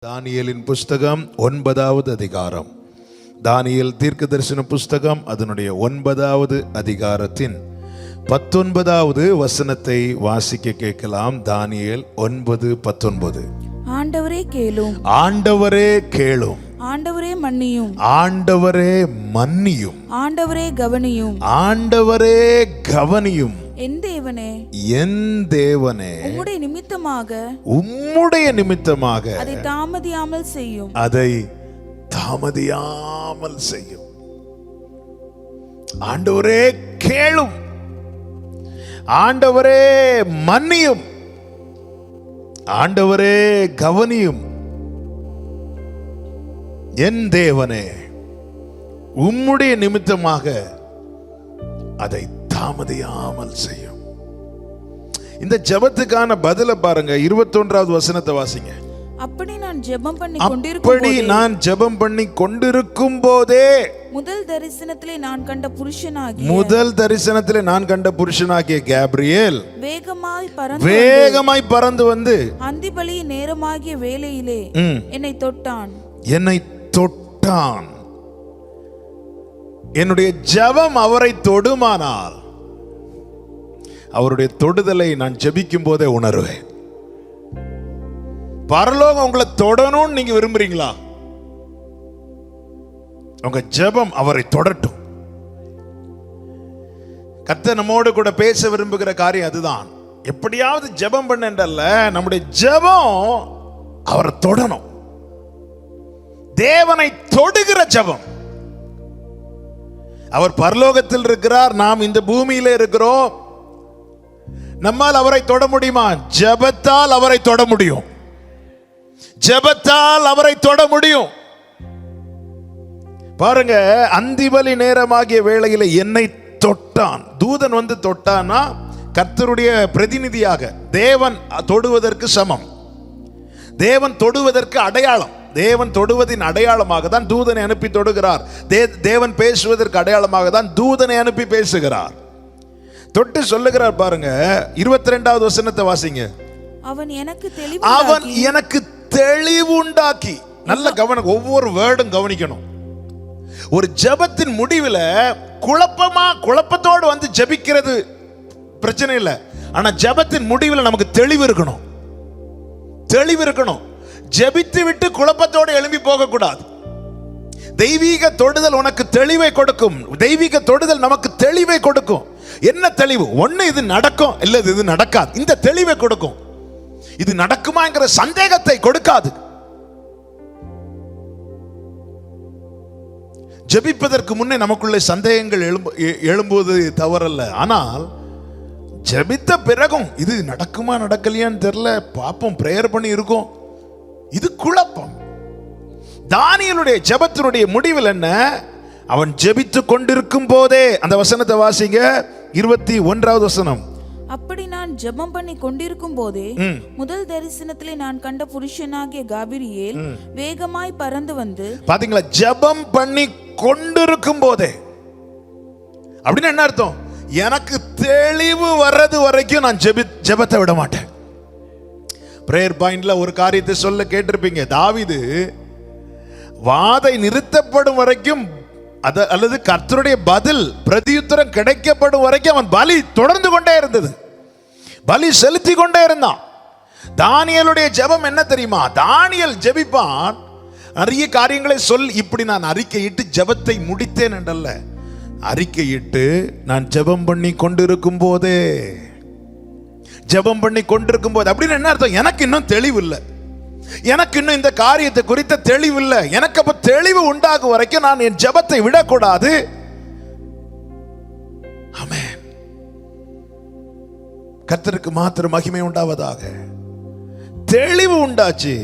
தானியேலின் புஸ்தகம் 9வது அதிகாரம். தானியேல் தீர்க்க தரிசன புஸ்தகம் அதனுடைய 9வது அதிகாரத்தின் 19வது வசனத்தை வாசிக்க கேட்கலாம். தானியேல் 9:19. ஆண்டவரே கேளும், ஆண்டவரே கேளும், ஆண்டவரே மன்னியும், ஆண்டவரே மன்னியும், ஆண்டவரே கவனியும், ஆண்டவரே கவனியும். என் தேவனே, என் தேவனே, உம்முடைய நிமித்தமாக அதை தாமதியாமல் செய்யும், அதை தாமதியாமல் செய்யும். ஆண்டவரே கேளும், ஆண்டவரே மன்னியும், ஆண்டவரே கவனியும். என் தேவனே, உம்முடைய நிமித்தமாக அதை தாமதியாமல் செய்யும். இந்த ஜெபத்துக்கான பதில பாருங்க. 21வது வசனத்தை வாசிங்க. அப்படி நான் ஜெபம் பண்ணி கொண்டிருக்கும் போதே முதல் தரிசனத்திலே நான் கண்ட புருஷனாகிய கேப்ரியேல் வேகமாய் பறந்து வந்து அந்திபலி நேரமாகிய வேளையிலே என்னை தொட்டான். என்னுடைய ஜெபம் அவரை தொடுமானால் அவருடைய தொடுதலை நான் ஜெபிக்கும் போதே உணர்வேன். பரலோகம் உங்களை தொடணும்னு நீங்க விரும்புறீங்களா? உங்க ஜெபம் அவரை தொடட்டும். கர்த்தர் நம்மோடு கூட பேச விரும்புகிற காரியம் அதுதான். எப்படியாவது ஜெபம் பண்ணல, நம்முடைய ஜெபம் அவரை தொடணும். தேவனை தொடுகிற ஜெபம். அவர் பரலோகத்தில் இருக்கிறார், நாம் இந்த பூமியில இருக்கிறோம். நம்மால் அவரை தொட முடியுமா? ஜெபத்தால் அவரை தொட முடியும். ஜெபத்தால் அவரை தொட முடியும். பாருங்க, அந்திபலி நேரமாகிய வேளையில என்னை தொட்டான். தூதன் வந்து தொட்டானா கர்த்தருடைய பிரதிநிதியாக. தேவன் தொடுவதற்கு சமம், தேவன் தொடுவதற்கு அடையாளம். தேவன் தொடுவதின் அடையாளமாக தான் தூதனை அனுப்பி தொடுகிறார். தேவன் பேசுவதற்கு அடையாளமாக தான் தூதனை அனுப்பி பேசுகிறார். தொட்டு சொல்லுகிறார் பாருங்க. 22வது வசனத்தை வாசிங்க. அவன் எனக்கு தெளிவு உண்டாக்கி. நல்ல கவனம், ஒவ்வொரு வேர்டும் கவனிக்கணும். ஒரு ஜெபத்தின் முடிவில் குழப்பத்தோடு வந்து ஜெபிக்கிறது பிரச்சனை இல்லை. ஆனா ஜெபத்தின் முடிவில் நமக்கு தெளிவு இருக்கணும். ஜெபித்து விட்டு குழப்பத்தோடு எழும்பி போக கூடாது. தெய்வீக தொடுதல் உனக்கு தெளிவை கொடுக்கும். தெய்வீக தொடுதல் நமக்கு தெளிவை கொடுக்கும். என்ன தெளிவு? ஒண்ணு இது நடக்கும், இல்ல இது நடக்காது. இந்த தெளிவை கொடுக்கும். இது நடக்குமாங்கிற சந்தேகத்தை கொடுக்காது. ஜெபிப்பதற்கு முன்னே நமக்குள்ள சந்தேகங்கள் எழும்புவது தவறல்ல. ஆனால் ஜெபித்த பிறகும் இது நடக்குமா நடக்கலையான்னு தெரியல, பாப்போம், பிரேயர் பண்ணி இருக்கும், இது குழப்பம். தானியேலுடைய ஜெபத்தினுடைய முடிவில் என்ன? அவன் ஜெபித்து கொண்டிருக்கும் போதே, அந்த வசனத்தை வாசிங்க. 21வது வசனம். அப்படி நான் ஜெபம் பண்ணி கொண்டிருக்கும் போதே முதல் தரிசனத்திலே நான் கண்ட புருஷனாகிய காபிரியேல் வேகமாய் பறந்து வந்து. பாத்தீங்களா? ஜெபம் பண்ணி கொண்டிருக்கும் போதே அப்படின்னு என்ன அர்த்தம்? எனக்கு தெளிவு வர்றது வரைக்கும் நான் ஜெபத்தை விட மாட்டேன். பிரேயர் பாயிண்ட்ல ஒரு காரியத்தை சொல்ல கேட்டிருப்பீங்க. தாவீது வாதை நிறுத்தப்படும் வரைக்கும், அல்லது கர்த்தருடைய பதில் பிரதியுத்தரம் கிடைக்கப்படும் வரைக்கும் அவன் பலி தொடர்ந்து கொண்டே இருந்தது, பலி செலுத்தி கொண்டே இருந்தான். தானியேலுடைய ஜெபம் என்ன தெரியுமா? தானியேல் ஜெபிப்பான், நிறைய காரியங்களை இப்படி நான் அறிக்கையிட்டு ஜெபத்தை முடித்தேன் என்றல்ல, அறிக்கையிட்டு நான் ஜெபம் பண்ணி கொண்டிருக்கும் போதே, அப்படின்னு என்ன அர்த்தம்? எனக்கு இன்னும் தெளிவு இல்லை, எனக்கு இன்னும் இந்த காரியத்தை குறித்த தெளிவு இல்லை. எனக்கு அப்ப தெளிவு உண்டாகும் வரைக்கும் நான் என் ஜெபத்தை விடக்கூடாது. ஆமென். கர்த்தருக்கு மாத்திரம் மகிமை உண்டாவதாக. தெளிவு உண்டாச்சு.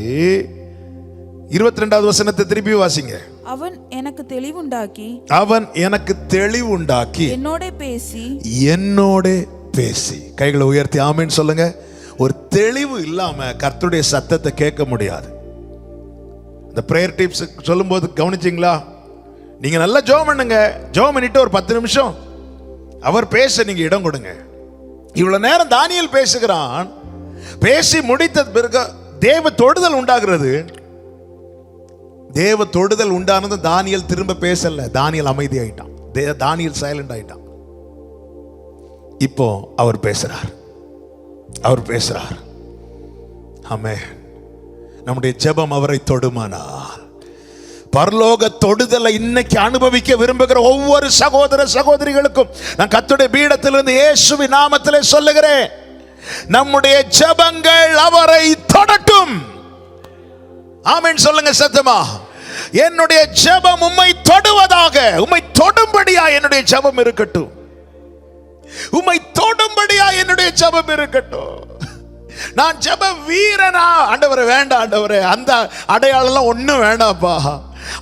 22வது வசனத்தை திருப்பி வாசிங்க. அவன் எனக்கு தெளிவுண்டாக்கி என்னோட பேசி. கைகளை உயர்த்தி ஆமென் சொல்லுங்க. ஒரு தெளிவு இல்லாம கர்த்தருடைய சத்தத்தை கேட்க முடியாது. இந்த பிரேயர் டிப்ஸ் சொல்லும்போது கவனிச்சிங்களா? நீங்க நல்லா ஜெபம் பண்ணுங்க. ஜெபம் பண்ணிட்டு ஒரு 10 நிமிஷம் அவர் பேச நீங்க இடம் கொடுங்க. இவ்வளவு நேரம் தானியேல் பேசுகிறான். பேசி முடித்த பிறகு தேவ தொடுதல் உண்டாகிறது. தேவ தொடுதல் உண்டானது. தானியேல் திரும்ப பேசல, தானியேல் அமைதி ஆயிட்டான், தானியேல் சைலண்ட் ஆயிட்டான். இப்போ அவர் பேசுறார். ஆமென். நம்முடைய ஜெபம் அவரை தொடுமானால், பரலோக தொடுதலை இன்னைக்கு அனுபவிக்க விரும்புகிற ஒவ்வொரு சகோதர சகோதரிகளுக்கும் நான் கர்த்தருடைய பீடத்திலிருந்து இயேசுவின் நாமத்திலே சொல்லுகிறேன், நம்முடைய ஜெபங்கள் அவரை தொடட்டும். ஆமென் சொல்லுங்க சத்தமா. என்னுடைய ஜெபம் உம்மை தொடுவதாக, உம்மை தொடும்படியா என்னுடைய ஜெபம் இருக்கட்டும். உம்மை தொடும்படியா என்னுடைய ஜெபம் இருக்கட்டும். நான் ஜெப வீரனா? ஆண்டவரே வேண்டாம் ஆண்டவரே, அந்த அடையாளம் ஒண்ணும் வேண்டாம்ப்பா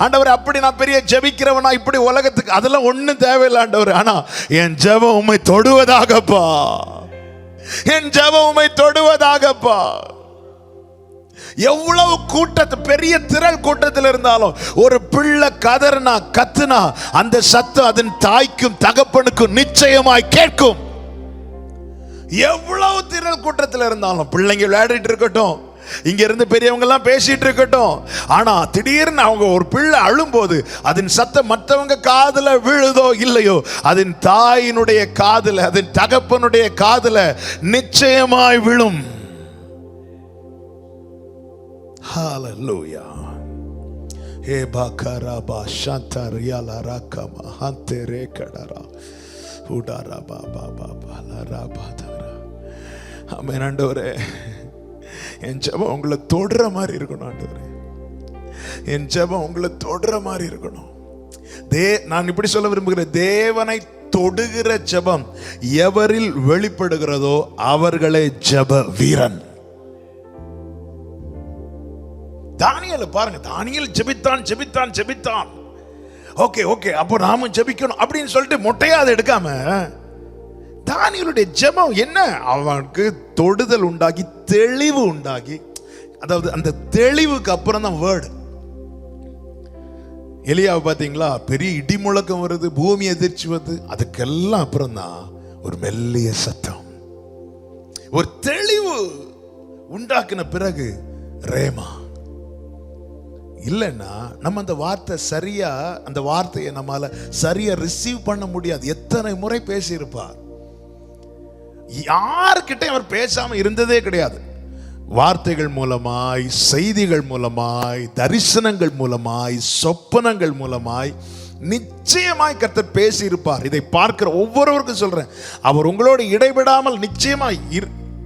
ஆண்டவரே. அப்படி நான் பெரிய ஜெபிக்கிறவனா இப்படி உலகத்துக்கு அதெல்லாம் ஒண்ணும் தேவையில்லை ஆண்டவரே. ஆனா என் ஜெபம் உம்மை தொடுவதாகப்பா, என் ஜெபம் உம்மை தொடுவதாகப்பா. எவ்வளவு பெரிய திரள் கூட்டத்தில் இருந்தாலும் ஒரு பிள்ளை கத்துனா அந்த சத்தம் அதன் தாய்க்கும் தகப்பனுக்கும் நிச்சயமாய் கேட்கும். எவ்வளவு திரள் கூட்டத்தில் இருந்தாலும் பிள்ளைங்க விளையாடிட்டு இருக்கட்டும், இங்க இருந்து பெரியவங்க எல்லாம் பேசிட்டு இருக்கட்டும், ஆனா திடீர்னு அவங்க ஒரு பிள்ளை அழும்போது அதன் சத்தம் மற்றவங்க காதுல விழுதோ இல்லையோ, அதன் தாயினுடைய காதுல, அதன் தகப்பனுடைய காதுல நிச்சயமாய் விழும். Hallelujah. He bakara ba shantaria la rakama hantere kadara udara ba ba ba ba la rabadara. ஆமென் ஆண்டவரே, என் ஜெபம் உங்களை தொடுற மாதிரி இருக்கணும் ஆண்டவரே. என் ஜெபம் உங்களை தொடுற மாதிரி இருக்கணும். நான் இப்படி சொல்ல விரும்புகிறேன், தேவனை தொடுகிற ஜெபம் எவரில் வெளிப்படுகிறதோ அவர்களே ஜெப வீரன். தானியேல் பாருங்க, தானியேல் ஜெபித்தான். ஓகே அப்போ நாமும் ஜெபிக்கணும் அப்படின்னு சொல்லிட்டு மொட்டையா அதை எடுக்காம, தானியேலுடைய ஜெபம் என்ன, அவனுக்கு தொடுதல் உண்டாகி தெளிவு உண்டாகி, அதாவது அந்த தெளிவுக்கு அப்புறம் தான் வேர்டு. எலியாவை பாத்தீங்களா, பெரிய இடி முழக்கம் வருது, பூமி எதிர்ச்சி வருது, அதுக்கெல்லாம் அப்புறம் தான் ஒரு மெல்லிய சத்தம், ஒரு தெளிவு உண்டாக்குன பிறகு ரேமா. இல்லைன்னா நம்ம அந்த வார்த்தை சரியா, அந்த வார்த்தையை நம்மால சரியா ரிசீவ் பண்ண முடியாது. எத்தனை முறை பேசியிருப்பார், யாருக்கிட்ட அவர் பேசாம இருந்ததே கிடையாது. வார்த்தைகள் மூலமாய், செய்திகள் மூலமாய், தரிசனங்கள் மூலமாய், சொப்பனங்கள் மூலமாய் நிச்சயமாய் கர்த்தர் பேசி இருப்பார். இதை பார்க்கிற ஒவ்வொருவருக்கும் சொல்றேன், அவர் உங்களோடு இடைவிடாமல் நிச்சயமாய்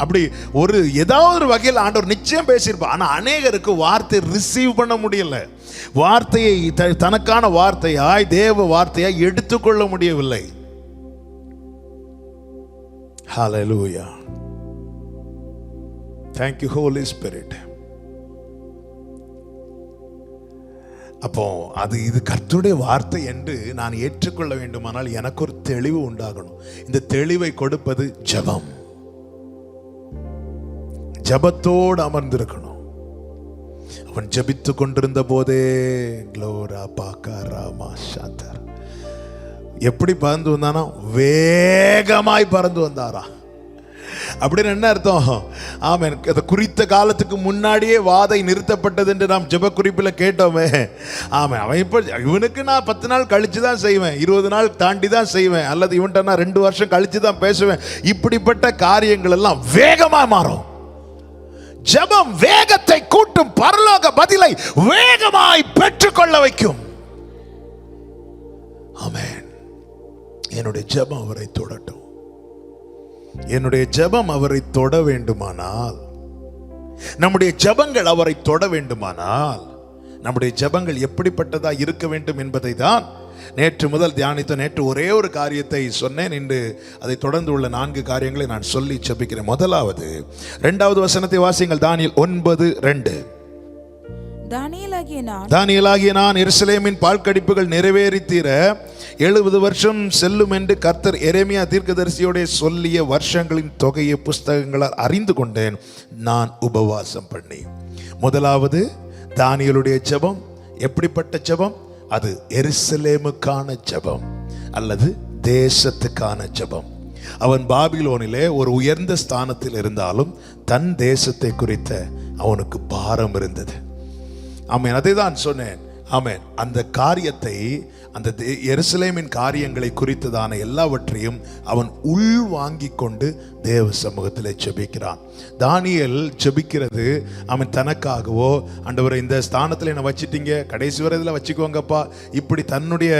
அப்படி ஒரு ஏதாவது ஒரு வகையில் ஆண்டவர் நிச்சயம் பேசியிருப்பார். ஆனா அநேகருக்கு வார்த்தை ரிசீவ் பண்ண முடியல, வார்த்தையை தனக்கான வார்த்தையாய், தேவ வார்த்தையாய் எடுத்துக்கொள்ள முடியவில்லை. Hallelujah. Thank you Holy Spirit. அப்போ இது கர்த்தருடைய வார்த்தை என்று நான் ஏற்றுக்கொள்ள வேண்டுமானால் எனக்கு ஒரு தெளிவு உண்டாகணும். இந்த தெளிவை கொடுப்பது ஜெபம். ஜபத்தோடு அமர்ந்திருக்கணும். அவன் ஜபித்து கொண்டிருந்த போதே க்ளோரா பாக்காராமா சாந்தர் எப்படி பறந்து வந்தானா, வேகமாய் பறந்து வந்தாரா. அப்படின்னு என்ன அர்த்தம்? ஆமென். அது குறித்த காலத்துக்கு முன்னாடியே வாதை நிறுத்தப்பட்டது என்று நாம் ஜெப குறிப்பில் கேட்டோமே. ஆமாம், அவன் இப்போ இவனுக்கு நான் 10 நாள் கழிச்சு தான் செய்வேன், 20 நாள் தாண்டி தான் செய்வேன், அல்லது இவன்ட்ட நான் 2 வருஷம் கழிச்சு தான் பேசுவேன். இப்படிப்பட்ட காரியங்கள் எல்லாம் வேகமாக மாறும். ஜெபம் வேகத்தை கூட்டும், பரலோக பதிலை வேகமாய் பெற்றுக்கொள்ள வைக்கும். ஆமென். என்னுடைய ஜெபம் அவரை தொடட்டும். என்னுடைய ஜெபம் அவரை தொட வேண்டுமானால், நம்முடைய ஜெபங்கள் அவரை தொட வேண்டுமானால், நம்முடைய ஜெபங்கள் எப்படிப்பட்டதா இருக்க வேண்டும் என்பதை தான் நேற்று முதல் தியானித்த. நேற்று ஒரே ஒரு காரியத்தை சொன்னேன், இன்று அதை தொடர்ந்து உள்ள 4 காரியங்களை நான் சொல்லி ஜெபிக்கிறேன். முதலாவது 2வது வசனத்தை வாசிங்கள். தானியேல் 9:2. தானியேலாகிய நான் எருசலேமின் பாழ்கடிப்புகள் நிறைவேறி தீர 70 வருஷம் செல்லும் என்று கர்த்தர் எரேமியா தீர்க்கதரிசியோட சொல்லிய வருஷங்களின் தொகையை புஸ்தகங்களால் அறிந்து கொண்டேன். நான் உபவாசம் பண்ணி. முதலாவது தானியேலுடைய ஜெபம் எப்படிப்பட்ட ஜெபம்? அது எருசலேமுக்கான ஜெபம் அல்லது தேசத்துக்கான ஜெபம். அவன் பாபிலோனிலே ஒரு உயர்ந்த ஸ்தானத்தில் இருந்தாலும் தன் தேசத்தை குறித்த அவனுக்கு பாரம் இருந்தது. ஆமென். அதை தான் சொன்னேன். ஆமென். அந்த காரியத்தை, அந்த எருசலேமின் காரியங்களை குறித்ததான எல்லாவற்றையும் அவன் உள் வாங்கி கொண்டு தேவ சமூகத்தில் ஜெபிக்கிறான். தானியேல் ஜெபிக்கிறது அவன் தனக்காகவோ, ஆண்டவரை இந்த ஸ்தானத்தில் என்ன வச்சிட்டீங்க, கடைசி வரை இதில் வச்சுக்கோங்கப்பா, இப்படி தன்னுடைய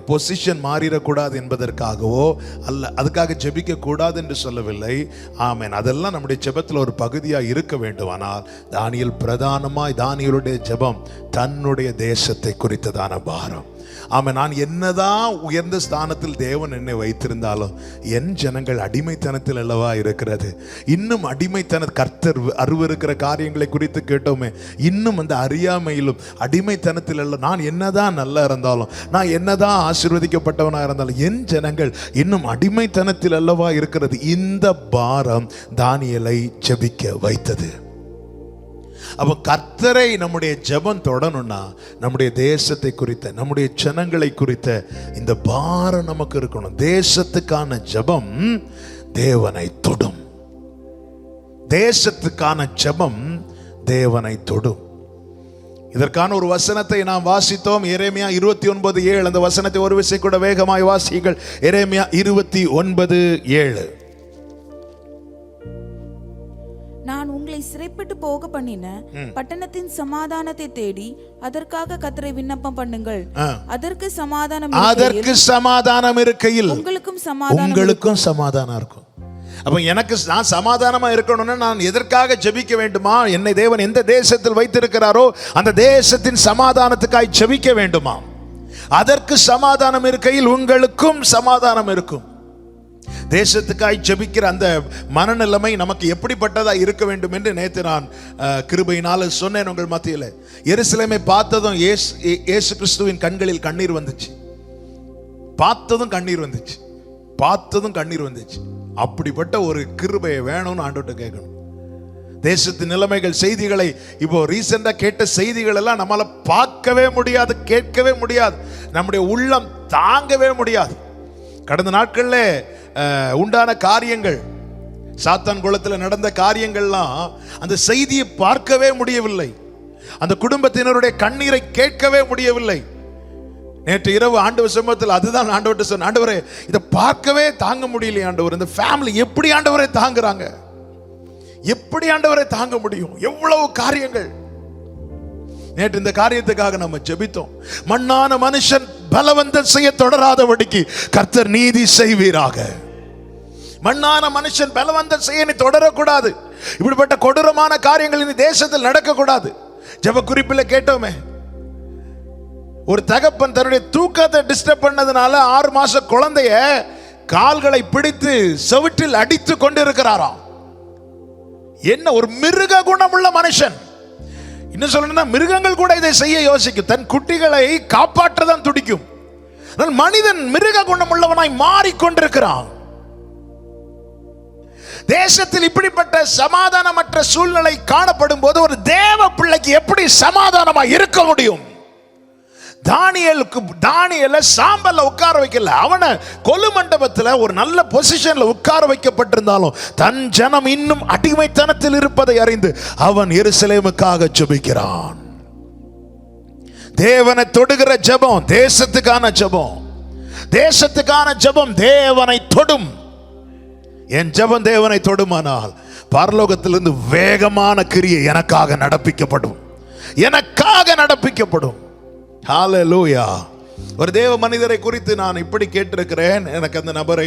பொசிஷன் மாறிடக்கூடாது என்பதற்காகவோ அல்ல, அதுக்காக ஜெபிக்க கூடாது என்று சொல்லவில்லை. ஆமென். அதெல்லாம் நம்முடைய ஜெபத்தில் ஒரு பகுதியாக இருக்க வேண்டும். ஆனால் தானியேல் பிரதானமாய், தானியேலுடைய ஜெபம் தன்னுடைய தேசத்தை குறித்ததான பாரம். ஆமாம், நான் என்னதான் உயர்ந்த ஸ்தானத்தில் தேவன் என்னை வைத்திருந்தாலும் என் ஜனங்கள் அடிமைத்தனத்தில் அல்லவா இருக்கிறது. இன்னும் அடிமைத்தன, கர்த்தர் அருவருக்கிற காரியங்களை குறித்து கேட்டோமே, இன்னும் அந்த அறியாமையிலும் அடிமைத்தனத்தில் அல்ல. நான் என்னதான் நல்லா இருந்தாலும், நான் என்னதான் ஆசீர்வதிக்கப்பட்டவனாக இருந்தாலும் என் ஜனங்கள் இன்னும் அடிமைத்தனத்தில் அல்லவா இருக்கிறது. இந்த பாரம் தானியேலை ஜெபிக்க வைத்தது. அப்போ கர்த்தரை நம்முடைய ஜெபம் தொடணும்னா நம்முடைய தேசத்தை குறித்த, நம்முடைய ஜனங்களை குறித்த இந்த பாரம் நமக்கு இருக்கணும். தேசத்துக்கான ஜெபம் தேவனை தொடும். தேசத்துக்கான ஜெபம் தேவனை தொடும். இதற்கான ஒரு வசனத்தை நாம் வாசித்தோம். எரேமியா 29:7. அந்த வசனத்தை ஒரு விசை கூட வேகமாய் வாசியுங்கள். எரேமியா 29:7. நான் உங்களை சிறைப்பட்டு போக பண்ணின பட்டணத்தின் சமாதானத்தை தேடி அதற்காக கர்த்தரை விண்ணப்பம் பண்ணுங்கள். அதற்கு சமாதானம் இருக்கையில் உங்களுக்கும் சமாதானம் இருக்கும். அப்ப எனக்கு, நான் சமாதானமா இருக்கணும்னா நான் எதற்காக ஜெபிக்க வேண்டுமா? என்னை தேவன் எந்த தேசத்தில் வைத்திருக்கிறாரோ அந்த தேசத்தின் சமாதானத்துக்காய் ஜெபிக்க வேண்டுமா? அதற்கு சமாதானம் இருக்கையில் உங்களுக்கும் சமாதானம் இருக்கும். தேசத்துக்காய் ஜெபிக்கிற அந்த மனநிலைமை நமக்கு எப்படிப்பட்டதா இருக்க வேண்டும் என்று நேற்று நான் கிருபையினால் சொன்னேன் உங்கள் மத்தியில். எருசலேமை பார்த்ததும் இயேசு கிறிஸ்துவின் கண்களில் கண்ணீர் வந்துச்சு. பார்த்ததும் கண்ணீர் வந்துச்சு. அப்படிப்பட்ட ஒரு கிருபையை வேணும்னு ஆண்டவர்கிட்ட கேட்கணும். தேசத்தின் நிலைமைகள், செய்திகளை, இப்போ ரீசெண்டா கேட்ட செய்திகள் எல்லாம் நம்மளால பார்க்கவே முடியாது, கேட்கவே முடியாது, நம்முடைய உள்ளம் தாங்கவே முடியாது. கடந்த நாட்கள்ல உண்டான காரியங்கள், சாத்தான் குளத்தில் நடந்த காரியங்கள்லாம் அந்த செய்தியை பார்க்கவே முடியவில்லை. அந்த குடும்பத்தினருடைய கண்ணீரை கேட்கவே முடியவில்லை. நேற்று இரவு ஆண்டவர் சமூகத்தில் அதுதான் ஆண்டவர்கிட்ட சொன்ன, ஆண்டவரே இதை பார்க்கவே தாங்க முடியலையே ஆண்டவர், இந்த ஃபேமிலி எப்படி ஆண்டவரை தாங்குறாங்க, எப்படி ஆண்டவரை தாங்க முடியும், எவ்வளவு காரியங்கள். நேற்று இந்த காரியத்துக்காக நம்ம ஜெபித்தோம். மண்ணான மனுஷன் பலவந்தம் செய்ய தொடராதபடிக்கு கர்த்தர் நீதி செய்வீராக. மண்ணான மனுஷன் பலவந்தம் செய்ய நீ தொடரக்கூடாது. இப்படிப்பட்ட கொடூரமான காரியங்கள் இந்த தேசத்தில் நடக்கக்கூடாது. ஜெப குறிப்பில் கேட்டோமே, ஒரு தகப்பன் தன்னுடைய தூக்கத்தை டிஸ்டர்ப் பண்ணதுனால 6 மாச குழந்தைய கால்களை பிடித்து செவிட்டில் அடித்து கொண்டிருக்கிறாராம். என்ன ஒரு மிருக குணமுள்ள மனுஷன். இன்னும் சொல்லணும்னா மிருகங்கள் கூட இதை செய்ய யோசிக்கும், தன் குட்டிகளை காப்பாற்றதான் துடிக்கும். மனிதன் மிருக குணமுள்ளவனாய் மாறிக்கொண்டிருக்கிறான். தேசத்தில் இப்படிப்பட்ட சமாதானமற்ற சூழ்நிலை காணப்படும் போது ஒரு தேவ பிள்ளைக்கு எப்படி சமாதானமா இருக்க முடியும்? தானியேலை சாம்பல்ல உட்கார வைக்கல, அவனை கொலு மண்டபத்தில் ஒரு நல்ல பொசிஷன்ல உட்கார வைக்கப்பட்டிருந்தாலும் தன் ஜனம் இன்னும் அடிமைத்தனத்தில் இருப்பதை அறிந்து அவன் எருசலேமுக்காக ஜெபிக்கிறான். தேவனை தொடுகிற ஜெபம் தேசத்துக்கான ஜெபம். தேசத்துக்கான ஜெபம் தேவனை தொடும். என் ஜெபம் தேவனை தொடுமானால் பரலோகத்திலிருந்து வேகமான கிரியை எனக்காக நடப்பிக்கப்படும். ஹல்லேலூயா. ஒரு தேவ மனிதரை குறித்து நான் இப்படி கேட்டிருக்கிறேன். எனக்கு அந்த நபரை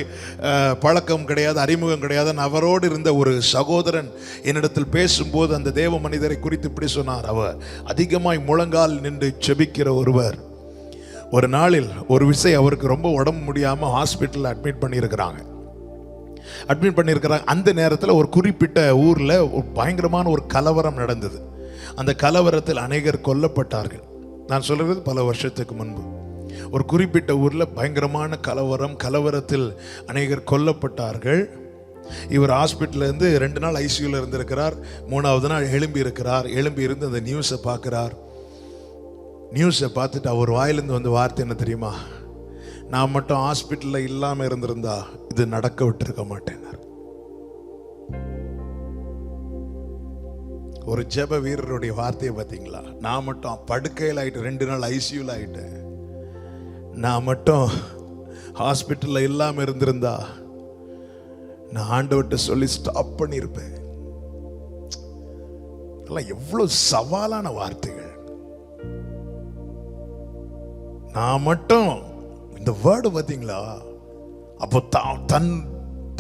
பழக்கம் கிடையாது, அறிமுகம் கிடையாது. அவரோடு இருந்த ஒரு சகோதரன் என்னிடத்தில் பேசும்போது அந்த தேவ மனிதரை குறித்து இப்படி சொன்னார். அவர் அதிகமாய் முழங்கால் நின்று ஜெபிக்கிற ஒருவர். ஒரு நாளில் ஒரு விஷயம், அவருக்கு ரொம்ப உடம்பு முடியாமல் ஹாஸ்பிட்டலில் அட்மிட் பண்ணியிருக்கிறாங்க. அந்த நேரத்தில் ஒரு குறிப்பிட்ட ஊரில் ஒரு பயங்கரமான ஒரு கலவரம் நடந்தது. அந்த கலவரத்தில் அநேகர் கொல்லப்பட்டார்கள். நான் சொல்கிறது பல வருஷத்துக்கு முன்பு. ஒரு குறிப்பிட்ட ஊரில் பயங்கரமான கலவரத்தில் அநேகர் கொல்லப்பட்டார்கள். இவர் ஹாஸ்பிட்டலேருந்து 2 நாள் ஐசியூவில் இருந்திருக்கிறார். 3வது நாள் எழும்பி இருந்து அந்த நியூஸை பார்க்குறார். நியூஸை பார்த்துட்டு அவர் வாயிலிருந்து வந்த வார்த்தை என்ன தெரியுமா? நான் மட்டும் ஹாஸ்பிட்டலில் இல்லாமல் இருந்திருந்தா இது நடக்க விட்டுருக்க மாட்டேன். ஒரு ஜெப வீரருடைய வார்த்தையை பார்த்தீங்களா? நான் மட்டும் படுக்கையில் ஆயிட்டு 2 நாள் ஐசியூல ஆயிட்டேன். நான் மட்டும் ஹாஸ்பிட்டல்ல இல்லாம இருந்திருந்தா நான் ஆண்டவர்கிட்ட சொல்லி ஸ்டாப் பண்ணியிருப்பேன். எவ்வளவு சவாலான வார்த்தைகள். நான் மட்டும் இந்த வேர்டு பார்த்தீங்களா? அப்போ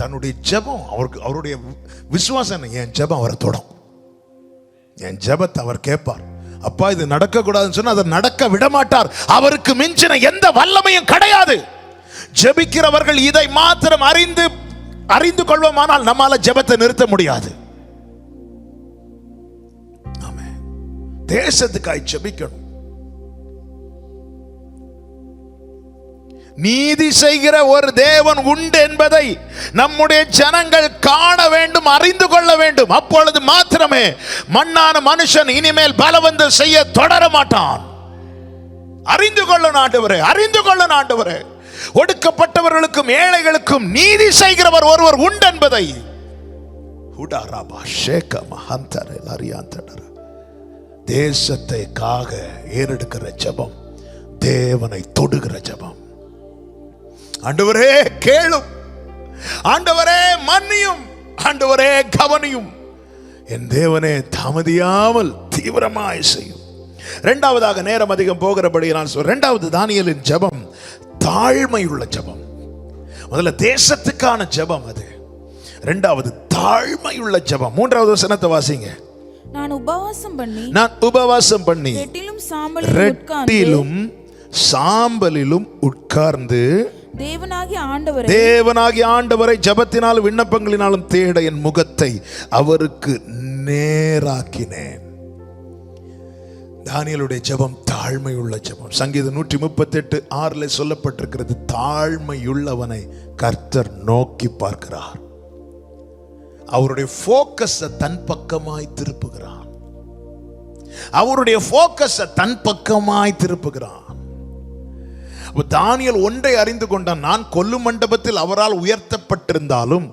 தன்னுடைய ஜெபம் அவருடைய விசுவாசம், என் ஜெபம் அவரை தொடும், என் ஜெபத்தை அவர் கேட்பார். அப்பா இது நடக்க கூடாதுன்னு சொன்னா அதை நடக்க விட மாட்டார். அவருக்கு மிஞ்சின எந்த வல்லமையும் கிடையாது. ஜெபிக்கிறவர்கள் இதை மாத்திரம் அறிந்து கொள்வோமானால் நம்மால ஜெபத்தை நிறுத்த முடியாது. ஆமென். தேசத்துக்காய் ஜெபிக்கணும். நீதி செய்கிற ஒரு தேவன் உண்டு என்பதை நம்முடைய ஜனங்கள் காண வேண்டும், அறிந்து கொள்ள வேண்டும். அப்பொழுது மாத்திரமே மண்ணான மனுஷன் இனிமேல் பலவந்தம் செய்ய தொடர மாட்டான். அறிந்து கொள்ளணும் ஆண்டவரே, அறிந்து கொள்ளணும் ஆண்டவரே. ஒடுக்கப்பட்டவர்களுக்கும் ஏழைகளுக்கும் நீதி செய்கிறவர் ஒருவர் உண்டு என்பதை தேசத்தைக்காக ஏறெடுக்கிற ஜெபம் தேவனை தொடுகிற ஜெபம். ஆண்டவரே கேளும், ஆண்டவரே மன்னியும், ஆண்டவரே கவனியும், என் தேவனே தாமதியாமல் தீவிரமாய் செய்யும். இரண்டாவதாக, நேரம் அதிகம் போகிறபடி நான் சொல்றேன், இரண்டாவது தானியேலின் ஜெபம் தாழ்மையுள்ள ஜெபம். முதல்ல தேசத்துக்கான ஜெபம் அது, இரண்டாவது தாழ்மையுள்ள ஜெபம். மூன்றாவது வசனத்தை வாசிங்க. நான் உபவாசம் பண்ணி ரெட்டிலும் சாம்பலிலும் உட்கார்ந்து தேவனாகிய ஆண்டவரை ஜெபத்தினாலும் விண்ணப்பங்களினாலும் தேட என் முகத்தை அவருக்கு நேராக்கினேன். தானியேலுடைய ஜெபம் தாழ்மையுள்ள ஜெபம். சங்கீதம் 138:6 சொல்லப்பட்டிருக்கிறது, தாழ்மையுள்ளவனை கர்த்தர் நோக்கி பார்க்கிறார், அவருடைய போக்கஸ் தன் பக்கமாய் திருப்புகிறான், அவருடைய போக்கஸ் தன் பக்கமாய் திருப்புகிறான். தானியேல் ஒன்றை அறிந்து கொண்டான், நான் கொல்லும் மண்டபத்தில் அவரால் உயர்த்தப்பட்டிருந்தாலும்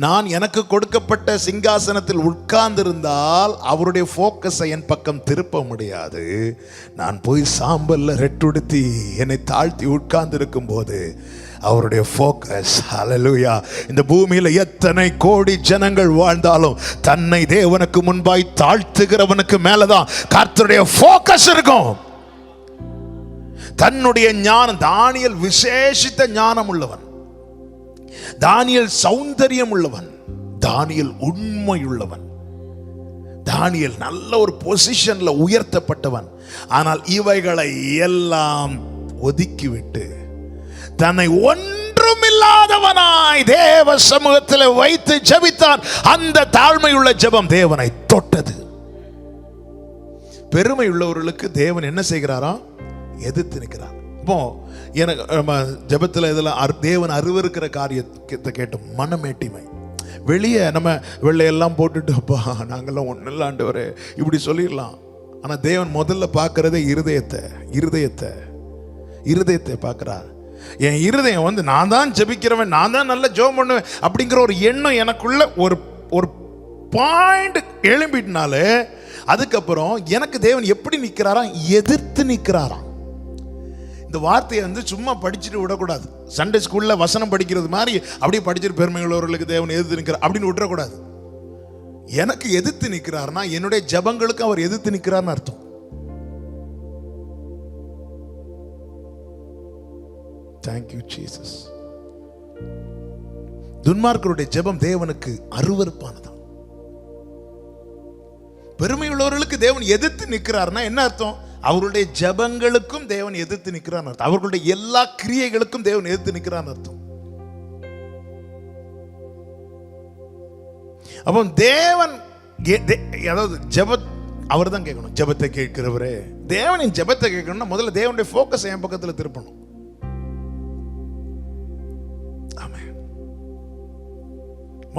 நான் எனக்கு கொடுக்கப்பட்ட சிங்காசனத்தில் உட்கார்ந்திருந்தால் அவருடைய போக்கஸை என் பக்கம் திருப்ப முடியாது. நான் போய் சாம்பல்ல ரெட்டுடுத்தி என்னை தாழ்த்தி உட்கார்ந்து இருக்கும் போது அவருடைய போக்கஸ், ஹல்லேலூயா, இந்த பூமியில எத்தனை கோடி ஜனங்கள் வாழ்ந்தாலும் தன்னை தேவனுக்கு முன்பாய் தாழ்த்துகிறவனுக்கு மேலதான் கர்த்தருடைய போக்கஸ் இருக்கும். தன்னுடைய ஞானம், தானியேல் விசேஷித்த ஞானம் உள்ளவன், தானியேல் சௌந்தரியம் உள்ளவன், தானியேல் உண்மையுள்ளவன், தானியேல் நல்ல ஒரு பொசிஷன்ல உயர்த்தப்பட்டவன். ஆனால் இவைகளை எல்லாம் ஒதுக்கிவிட்டு தன்னை ஒன்றுமில்லாதவனாய் தேவ சமூகத்தில் வைத்து ஜெபித்தான். அந்த தாழ்மையுள்ள ஜெபம் தேவனை தொட்டது. பெருமை உள்ளவர்களுக்கு தேவன் என்ன செய்கிறாரா? எதிர்த்து நிற்கிறார். இப்போ எனக்கு நம்ம ஜெபத்தில் இதெல்லாம் தேவன் அருவருக்கிற காரியத்தை கேட்டோம், மனமேட்டிமை. வெளியே நம்ம வெள்ளையெல்லாம் போட்டுட்டு அப்பா நாங்கள்லாம் ஒன்றும் இல்லை ஆண்டவரே இப்படி சொல்லிடலாம். ஆனால் தேவன் முதல்ல பார்க்கறதே இருதயத்தை பார்க்கிறார். என் இருதயம் நான் தான் ஜெபிக்கிறவன், நான் தான் நல்ல ஜெபம் பண்ணுவேன் அப்படிங்கிற ஒரு எண்ணம் எனக்குள்ள ஒரு பாயிண்ட் எழும்பிட்டனாலே அதுக்கப்புறம் எனக்கு தேவன் எப்படி நிற்கிறாராம்? எதிர்த்து நிற்கிறாராம். இந்த வார்த்தையை சும்மா படிச்சுட்டு விடக்கூடாது. சண்டே ஸ்கூல்ல வசனம் படிக்கிறது மாதிரி அப்படியே படிச்சுட்டு பெருமையுள்ளவர்களுக்கு தேவன் எதிர்த்து நிற்கிறார் அப்படின்னு விட்டுறக்கூடாது. எனக்கு எதிர்த்து நிற்கிறார்னா என்னுடைய ஜெபங்களுக்கு அவர் எதிர்த்து நிற்கிறார்னு அர்த்தம். Thank you Jesus. துன்மார்க்கருடைய ஜெபம் தேவனுக்கு அருவருப்பானதான். பெருமையுள்ளவர்களுக்கு தேவன் எதிர்த்து நிற்கிறார்னா என்ன அர்த்தம்? அவருடைய ஜெபங்களுக்கும் தேவன் எதிர்த்து நிற்கிறான் அர்த்தம். அவர்களுடைய எல்லா கிரியைகளுக்கும் தேவன் எதிர்த்து நிற்கிறான் அர்த்தம். அப்போ தேவன் அதாவது அவர் தான் கேட்கணும். ஜெபத்தை கேட்கிறவரே, தேவனின் ஜெபத்தை கேட்கணும்னா முதல்ல தேவனுடைய போக்கஸ் என் பக்கத்துல திருப்பணும். ஆமென்.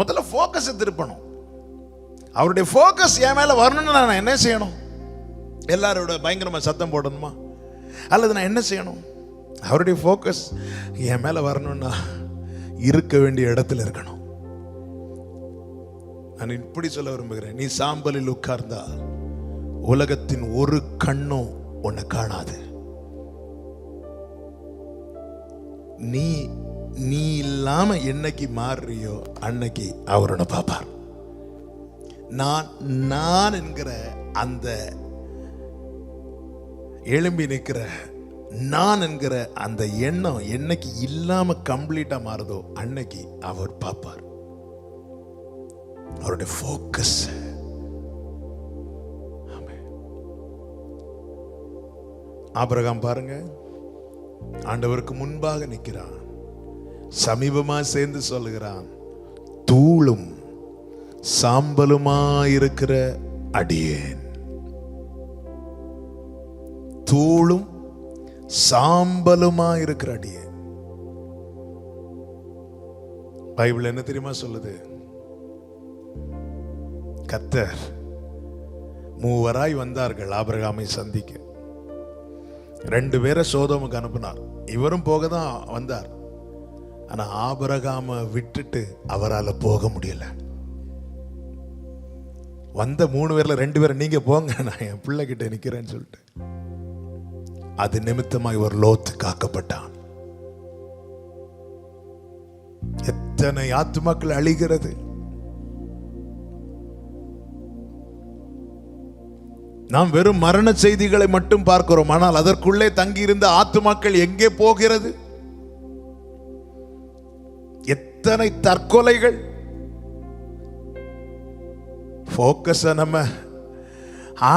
முதல்ல போக்கஸ் திருப்பணும். அவருடைய போக்கஸ் என் மேல வரணும்னு நான் என்ன செய்யணும்? எல்லாரோட பயங்கரமா சத்தம் போடணுமா? அல்லது நான் என்ன செய்யணும்? அவருடைய போக்கஸ் என் மேல வரணும்னா இருக்க வேண்டிய இடத்துல இருக்கணும். நான் இப்படி சொல்ல விரும்புகிறேன், நீ சாம்பலில் உட்கார்ந்தா உலகத்தின் ஒரு கண்ணும் உன்னை காணாது. நீ நீ இல்லாம என்னைக்கு மாறுறியோ அன்னைக்கு அவர் உன்னை பார்ப்பார். நான் என்கிற அந்த எழும்பி நிற்கிற நான் என்கிற அந்த எண்ணம் என்னைக்கு இல்லாம கம்ப்ளீட்டா மாறுதோ அன்னைக்கு அவர் பார்ப்பார். அவருடைய ஃபோக்கஸ். ஆபிரகாம் பாருங்க, ஆண்டவருக்கு முன்பாக நிற்கிறான், சமீபமா சேர்ந்து சொல்லுகிறான், தூளும் சாம்பலுமா இருக்கிற அடியேன். தூளும் சாம்பலுமா இருக்கிற அடியேன். பைபிள் என்ன தெரியுமா சொல்லுது? கர்த்தர் மூவராய் வந்தார்கள் ஆபிரகாமை சந்திக்க. 2 பேரை சோதோமுக்கு அனுப்பினார். இவரும் போக தான் வந்தார். ஆனா ஆபிரகாமை விட்டுட்டு அவரால் போக முடியல. வந்த 3 பேர்ல 2 பேரை நீங்க போங்க, நான் என் பிள்ளை கிட்ட நிக்கிறேன்னு சொல்லிட்டு அது நிமித்தமாக ஒரு லோத்து காக்கப்பட்டான். எத்தனை ஆத்துமாக்கள் அழிகிறது. நாம் வெறும் மரண செய்திகளை மட்டும் பார்க்கிறோம், ஆனால் அதற்குள்ளே தங்கியிருந்த ஆத்துமாக்கள் எங்கே போகிறது? எத்தனை தற்கொலைகள். போக்கஸ நம்ம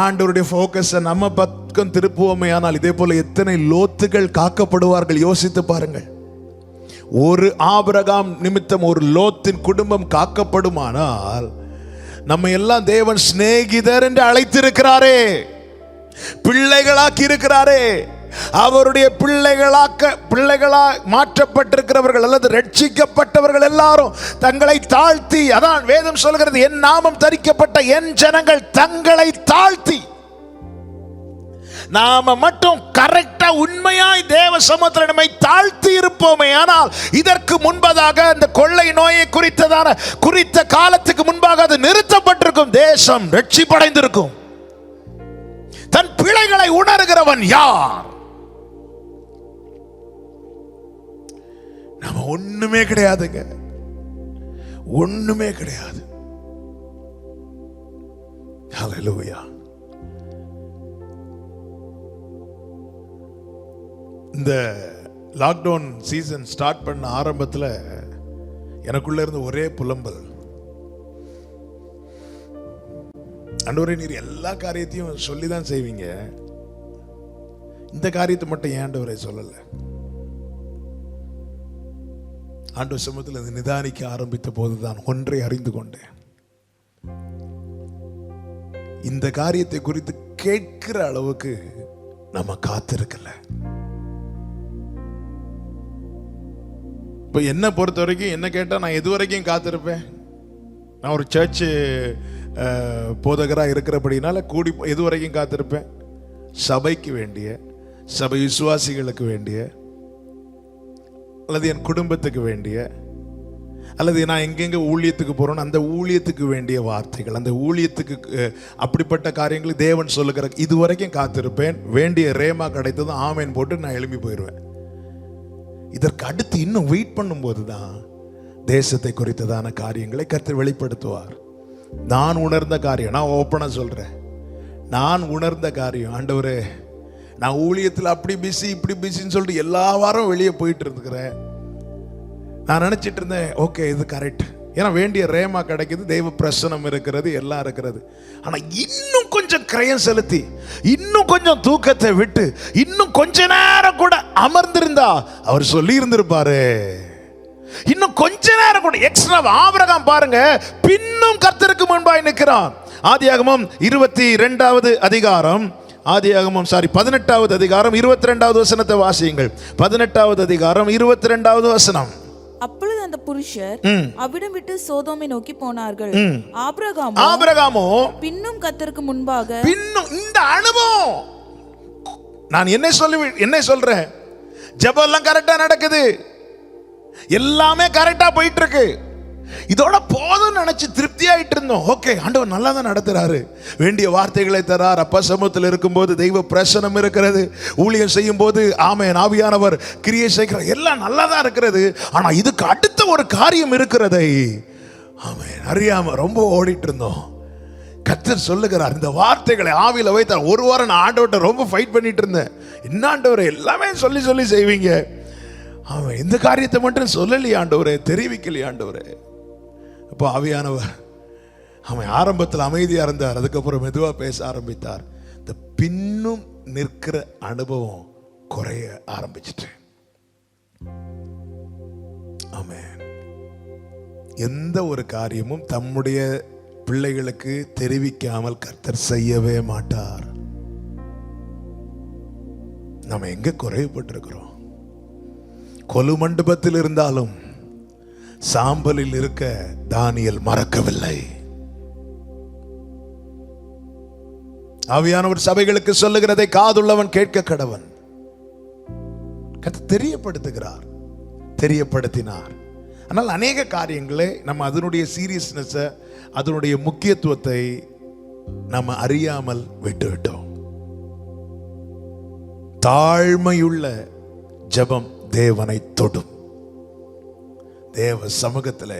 ஆண்டவருடைய போக்கஸ நம்ம பக்கம் திருப்புவோமே, ஆனால் இதே போல எத்தனை லோத்துகள் காக்கப்படுவார்கள் யோசித்து பாருங்கள். ஒரு ஆபிரகாம் நிமித்தம் ஒரு லோத்தின் குடும்பம் காக்கப்படுமானால் நம்ம எல்லாம் தேவன் சிநேகிதர் என்று அழைத்திருக்கிறாரே, பிள்ளைகளாக்கி இருக்கிறாரே. அவருடைய பிள்ளைகளா மாற்றப்பட்டிருக்கிறவர்கள் அல்லது ரட்சிக்கப்பட்டவர்கள் எல்லாரும் தங்களை தாழ்த்தி, அதான் வேதம் சொல்கிறது, என் நாமம் தரிக்கப்பட்ட என் ஜனங்கள் தங்களை தாழ்த்தி. நாம மட்டும் கரெக்டா உண்மையாய் தேவ சமூகத்தில் நம்மை தாழ்த்தி இருப்போமே, ஆனால் இதற்கு முன்பதாக இந்த கொள்ளை நோயை குறித்த காலத்துக்கு முன்பாக அது நிறுத்தப்பட்டிருக்கும். தேசம் ரட்சிப்படைந்திருக்கும். தன் பிழைகளை உணர்கிறவன் யார்? நம்ம ஒண்ணுமே கிடையாதுங்க, ஒண்ணுமே கிடையாது. ஹல்லேலூயா. இந்த லாக்டவுன் சீசன் ஸ்டார்ட் பண்ண ஆரம்பத்தில் எனக்குள்ள இருந்த ஒரே புலம்பல், ஆண்டவரே நீர் எல்லா காரியத்தையும் சொல்லி தான் செய்வீங்க, இந்த காரியத்தை மட்டும் ஏன் ஆண்டவரே சொல்லல? ஆண்டவர் சமூகத்தில் அது நிதானிக்க ஆரம்பித்த போதுதான் ஒன்றை அறிந்து கொண்டேன். இந்த காரியத்தை குறித்து கேட்கிற அளவுக்கு நம்ம காத்திருக்கல. இப்போ என்ன பொறுத்த வரைக்கும் என்ன கேட்டால் நான் எது வரைக்கும் காத்திருப்பேன்? நான் ஒரு சர்ச்சு போதகராக இருக்கிறபடினால கூடி எது வரைக்கும் காத்திருப்பேன்? சபைக்கு வேண்டிய, சபை விசுவாசிகளுக்கு வேண்டிய, அல்லது என் குடும்பத்துக்கு வேண்டிய, அல்லது நான் எங்கெங்க ஊழியத்துக்கு போறேன்னு அந்த ஊழியத்துக்கு வேண்டிய வார்த்தைகள், அந்த ஊழியத்துக்கு அப்படிப்பட்ட காரியங்களுக்கு தேவன் சொல்லுகிற இது வரைக்கும் காத்திருப்பேன். வேண்டிய ரேமா கிடைத்ததும் ஆமேன் போட்டு நான் எழுப்பி போயிடுவேன். இதற்கு அடுத்து இன்னும் வெயிட் பண்ணும்போது தான் தேசத்தை குறித்ததான காரியங்களை கர்த்தர் வெளிப்படுத்துவார். நான் உணர்ந்த காரியம், நான் ஓப்பனா சொல்றேன், நான் உணர்ந்த காரியம், ஆண்டவரே நான் ஊழியத்தில் அப்படி பிஸி இப்படி பிஸின்னு சொல்லிட்டு எல்லா வாரம் வெளியே போயிட்டு இருக்கிறேன். நான் நினைச்சிட்டு இருந்தேன் ஓகே இது கரெக்ட், ஏன்னா வேண்டிய ரேமா கிடைக்குது, தெய்வ பிரசனம் இருக்கிறது, எல்லாம் இருக்கிறது. ஆனா இன்னும் கொஞ்சம் கிரயம் செலுத்தி, இன்னும் கொஞ்சம் தூக்கத்தை விட்டு, இன்னும் கொஞ்ச நேரம் கூட அமர்ந்திருந்தா அவர் சொல்லி இருந்திருப்பாரு. இன்னும் கொஞ்ச நேரம் கூட எக்ஸ்ட்ரா. ஆபிரகாம் பாருங்க, பின்னும் கர்த்தருக்கு முன்பாய் நிற்கிறான். ஆதியாகமம் 22வது அதிகாரம், 18வது அதிகாரம் 22வது வசனத்தை வாசியுங்கள். 18வது அதிகாரம் 22வது வசனம். அப்பொழுது அந்த புருஷர் அவ்விடம் விட்டு சோதோமை நோக்கி போனார்கள். ஆபிரகாமோ பின்னும் கர்த்தருக்கு முன்பாக. பின்னும் இந்த அனுபவம், நான் என்ன சொல்றேன், ஜெபம் எல்லாம் கரெக்டா நடக்குது, எல்லாமே கரெக்டா போயிட்டு இருக்கு. இதோட போதும் நினைச்சு திருப்தி ஆயிட்டு இருந்தோம். ஓகே, ஆண்டவர் நல்லா தான் நடத்துறாரு, வேண்டிய வார்த்தைகளை தரார், அப்பா சமூகத்தில் இருக்கும்போது தெய்வ பிரசனம் இருக்கிறது, ஊழியம் செய்யும் போது ஆமென் ஆவியானவர் கிரியை செய்கிறார், எல்லாம் நல்லா தான் இருக்கிறது. ஆனா இதுக்கு அடுத்த ஒரு காரியம் இருக்கிறதை ஆமென் அறியாம ரொம்ப ஓடிட்டு இருந்தோம். கர்த்தர் சொல்லுகிறார், இந்த வார்த்தைகளை ஆவியில வைத்தார். ஒரு வாரம் நான் ஆண்டவர்கிட்ட ரொம்ப ஃபைட் பண்ணிட்டு இருந்தேன். என்ன ஆண்டவரே எல்லாமே சொல்லி சொல்லி செய்வீங்க, அவன் இந்த காரியத்தை மட்டும் சொல்லலையே ஆண்டவரே, தெரிவிக்கலையே ஆண்டவரே. அப்போ ஆவியானவர் அவன் ஆரம்பத்தில் அமைதியா இருந்தார், அதுக்கப்புறம் மெதுவா பேச ஆரம்பித்தார். இந்த பின்னும் நிற்கிற அனுபவம் குறைய ஆரம்பிச்சிட்டு. ஆமென். எந்த ஒரு காரியமும் தம்முடைய பிள்ளைகளுக்கு தெரிவிக்காமல் கர்த்தர் செய்யவே மாட்டார். நம்ம எங்க குறைவுபட்டிருக்கிறோம்? கொலு மண்டபத்தில் இருந்தாலும் சாம்பலில் இருக்க தானியேல் மறக்கவில்லை. ஆவியானவர் சபைகளுக்கு சொல்லுகிறதை காதுள்ளவன் கேட்க கடவன். கர்த்தர் தெரியப்படுத்துகிறார், தெரியப்படுத்தினார். ஆனால் அநேக காரியங்களை நம்ம அதனுடைய சீரியஸ்னஸ், அதனுடைய முக்கியத்துவத்தை நம்ம அறியாமல் விட்டுவிட்டோம். தாழ்மையுள்ள ஜெபம் தேவனை தொடும். தேவ சமூகத்தில்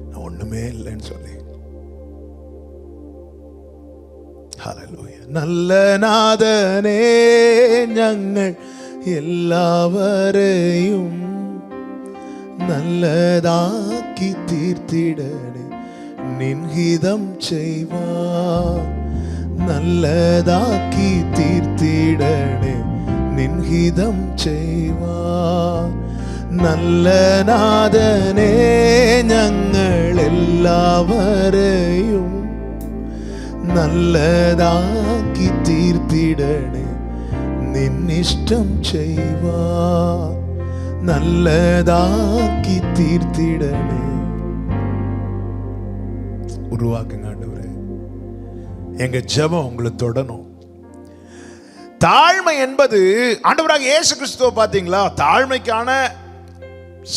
நான் ஒண்ணுமே இல்லைன்னு சொல்லி ഹല്ലേലൂയ. നല്ല നാഥനേ, ഞങ്ങൾ എല്ലാവരെയും നല്ലതാക്കി തീർത്തിടണേ, നിൻഹിതം ചെയ്വാൻ നല്ലതാക്കി തീർത്തിടണേ, നിൻഹിതം ചെയ്വാൻ. നല്ല നാഥനേ, ഞങ്ങൾ എല്ലാവരെയും നല്ലതാക്കി തീർത്തിടണേ, നിന്നിഷ്ടം ചെയ്വാൻ നല്ലതാക്കി തീർത്തിടണേ. உருவாக்குங்க ஆண்டவரே, எங்க ஜெபம் உங்களை தொடணும். தாழ்மை என்பது ஆண்டவராக இயேசு கிறிஸ்துவை பார்த்தீங்களா, தாழ்மைக்கான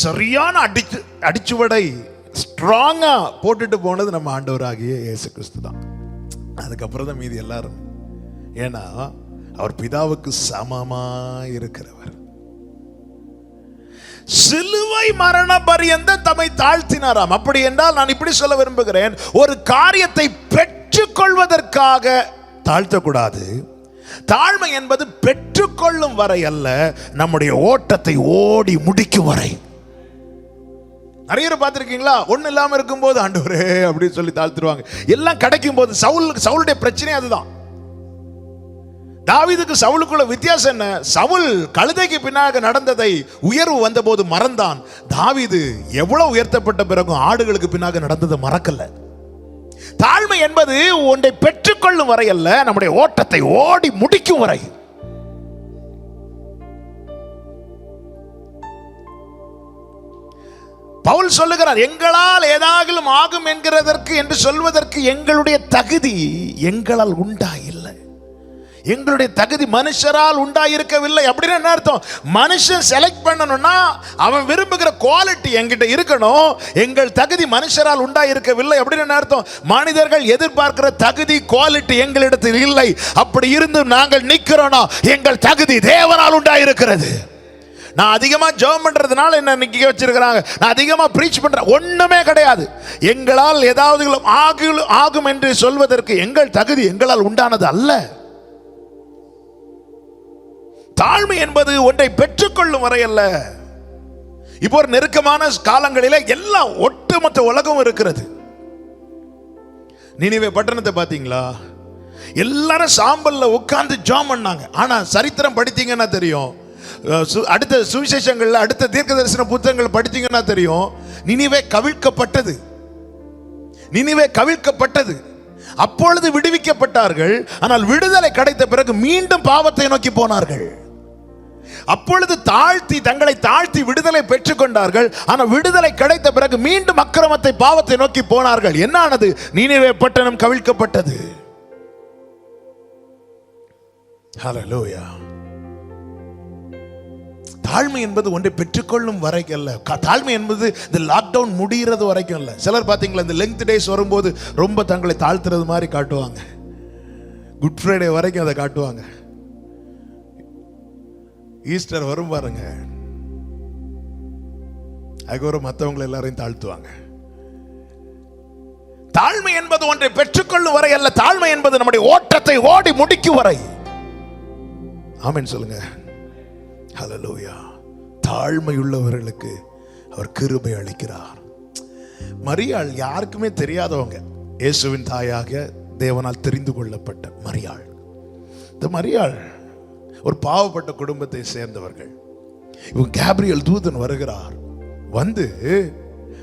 சரியான அடிச்சுவடை ஸ்ட்ராங்கா போட்டுட்டு போனது நம்ம ஆண்டவராகிய இயேசு கிறிஸ்து தான். அதுக்கப்புறம் தான் மீதி எல்லாரும். ஏன்னா அவர் பிதாவுக்கு சமமா இருக்கிறவர். சிலுவை மரண பரியந்தம் தம்மை தாழ்த்தினாராம். அப்படி என்றால் நான் இப்படி சொல்ல விரும்புகிறேன், ஒரு காரியத்தை பெற்றுக்கொள்வதற்காக தாழ்த்தக்கூடாது. தாழ்மை என்பது பெற்றுக்கொள்ளும் வரை அல்ல, நம்முடைய ஓட்டத்தை ஓடி முடிக்கும் வரை. நிறைய பேர் பார்த்திருக்கீங்களா, ஒண்ணு இல்லாம இருக்கும்போது ஆண்டவரே அப்படின்னு சொல்லி தாழ்த்துருவாங்க. எல்லாம் கிடைக்கும் போது சவுலுடைய பிரச்சனை அதுதான். தாவீதுக்கு சவுலுக்குள்ள வித்தியாசம் என்ன? சவுல் கழுதைக்கு பின்னாக நடந்ததை உயர்வு வந்த போது மறந்தான். தாவீது எவ்வளவு உயர்த்தப்பட்ட பிறகும் ஆடுகளுக்கு பின்னாக நடந்ததை மறக்கல. தாழ்மை என்பது ஒன்றை பெற்றுக்கொள்ளும் வரை அல்ல, நம்முடைய ஓட்டத்தை ஓடி முடிக்கும் வரை. பவுல் சொல்லுகிறார், எங்களால் ஏதாகிலும் ஆகும் என்கிறதற்கு என்று சொல்வதற்கு எங்களுடைய தகுதி எங்களால் உண்டாயில்லை. எங்களுடைய தகுதி மனுஷரால் உண்டாயிருக்கவில்லை. அப்படின்னு என்ன அர்த்தம்? மனுஷன் செலக்ட் பண்ணணும்னா அவன் விரும்புகிற குவாலிட்டி என்கிட்ட இருக்கணும். எங்கள் தகுதி மனுஷரால் உண்டாயிருக்கவில்லை. அப்படின்னு என்ன அர்த்தம்? மனிதர்கள் எதிர்பார்க்கிற தகுதி குவாலிட்டி எங்களிடத்தில் இல்லை. அப்படி இருந்து நாங்கள் நிக்கிறோம்னா எங்கள் தகுதி தேவனால் உண்டாயிருக்கிறது. நான் அதிகமா ஜெபம் பண்றதுனால என்ன நிக்க வச்சிருக்கிறாங்க, நான் அதிகமா பிரீச் பண்றேன், ஒண்ணுமே கிடையாது. எங்களால் ஏதாவது ஆகும் என்று சொல்வதற்கு எங்கள் தகுதி எங்களால் உண்டானது அல்ல. தாழ்மை என்பது ஒன்றை பெற்றுக்கொள்ளும் வரை அல்ல. இப்போ ஒரு நெருக்கமான காலங்களிலே எல்லாம் ஒட்டுமொத்த உலகம் இருக்கிறது. நினிவே பட்டணத்தை பாத்தீங்களா? எல்லாரும் சாம்பல்ல உட்கார்ந்து ஜெபம் பண்ணாங்க. ஆனா சரித்திரம் படித்தீங்கன்னா தெரியும், அடுத்த சுவிசேஷங்கள்ல அடுத்த தீர்க்கதரிசன புத்தகங்கள் படித்தீங்கன்னா தெரியும், நினிவே கவிழ்க்கப்பட்டது. நினிவே கவிழ்க்கப்பட்டது. அப்பொழுது விடுவிக்கப்பட்டார்கள். ஆனால் விடுதலை கிடைத்த பிறகு மீண்டும் பாவத்தை நோக்கி போனார்கள். அப்பொழுது தங்களை தாழ்த்தி விடுதலை பெற்றுக் கொண்டார்கள். ஆனால் விடுதலை கிடைத்த பிறகு மீண்டும் அக்கிரமத்தை பாவத்தை நோக்கி போனார்கள். என்ன ஆனது? நினிவே பட்டணம் கவிழ்க்கப்பட்டது. ஹல்லேலூயா. தாழ்மை என்பது ஒன்றை பெற்றுக்கொள்ளும் வரைக்கும் அல்ல. தாழ்மை என்பது இந்த லாக்டவுன் முடிகிறது வரைக்கும் இல்லை. சிலர் பார்த்தீங்களா, இந்த லெங்க் டேஸ் வரும்போது ரொம்ப தங்களை தாழ்த்துறது மாதிரி காட்டுவாங்க. குட் ஃப்ரைடே வரைக்கும் அதை காட்டுவாங்க. ஈஸ்டர் வரும் பாருங்க, அதுக்கப்புறம் மற்றவங்களை எல்லாரையும் தாழ்த்துவாங்க. தாழ்மை என்பது ஒன்றை பெற்றுக்கொள்ளும் வரை அல்ல. தாழ்மை என்பது நம்முடைய ஓட்டத்தை ஓடி முடிக்கும் வரை. ஆமென் சொல்லுங்க. ஹல்லேலூயா. தாழ்மை உள்ளவர்களுக்கு அவர் கிருபை அளிக்கிறார். மரியாள் யாருக்குமே தெரியாதவங்க, இயேசுவின் தாயாக தேவனால் தெரிந்து கொள்ளப்பட்ட மரியாள். இந்த மரியாள் ஒரு பாவப்பட்ட குடும்பத்தை சேர்ந்தவர்கள். இவங்க கேப்ரியல் தூதன் வருகிறார், வந்து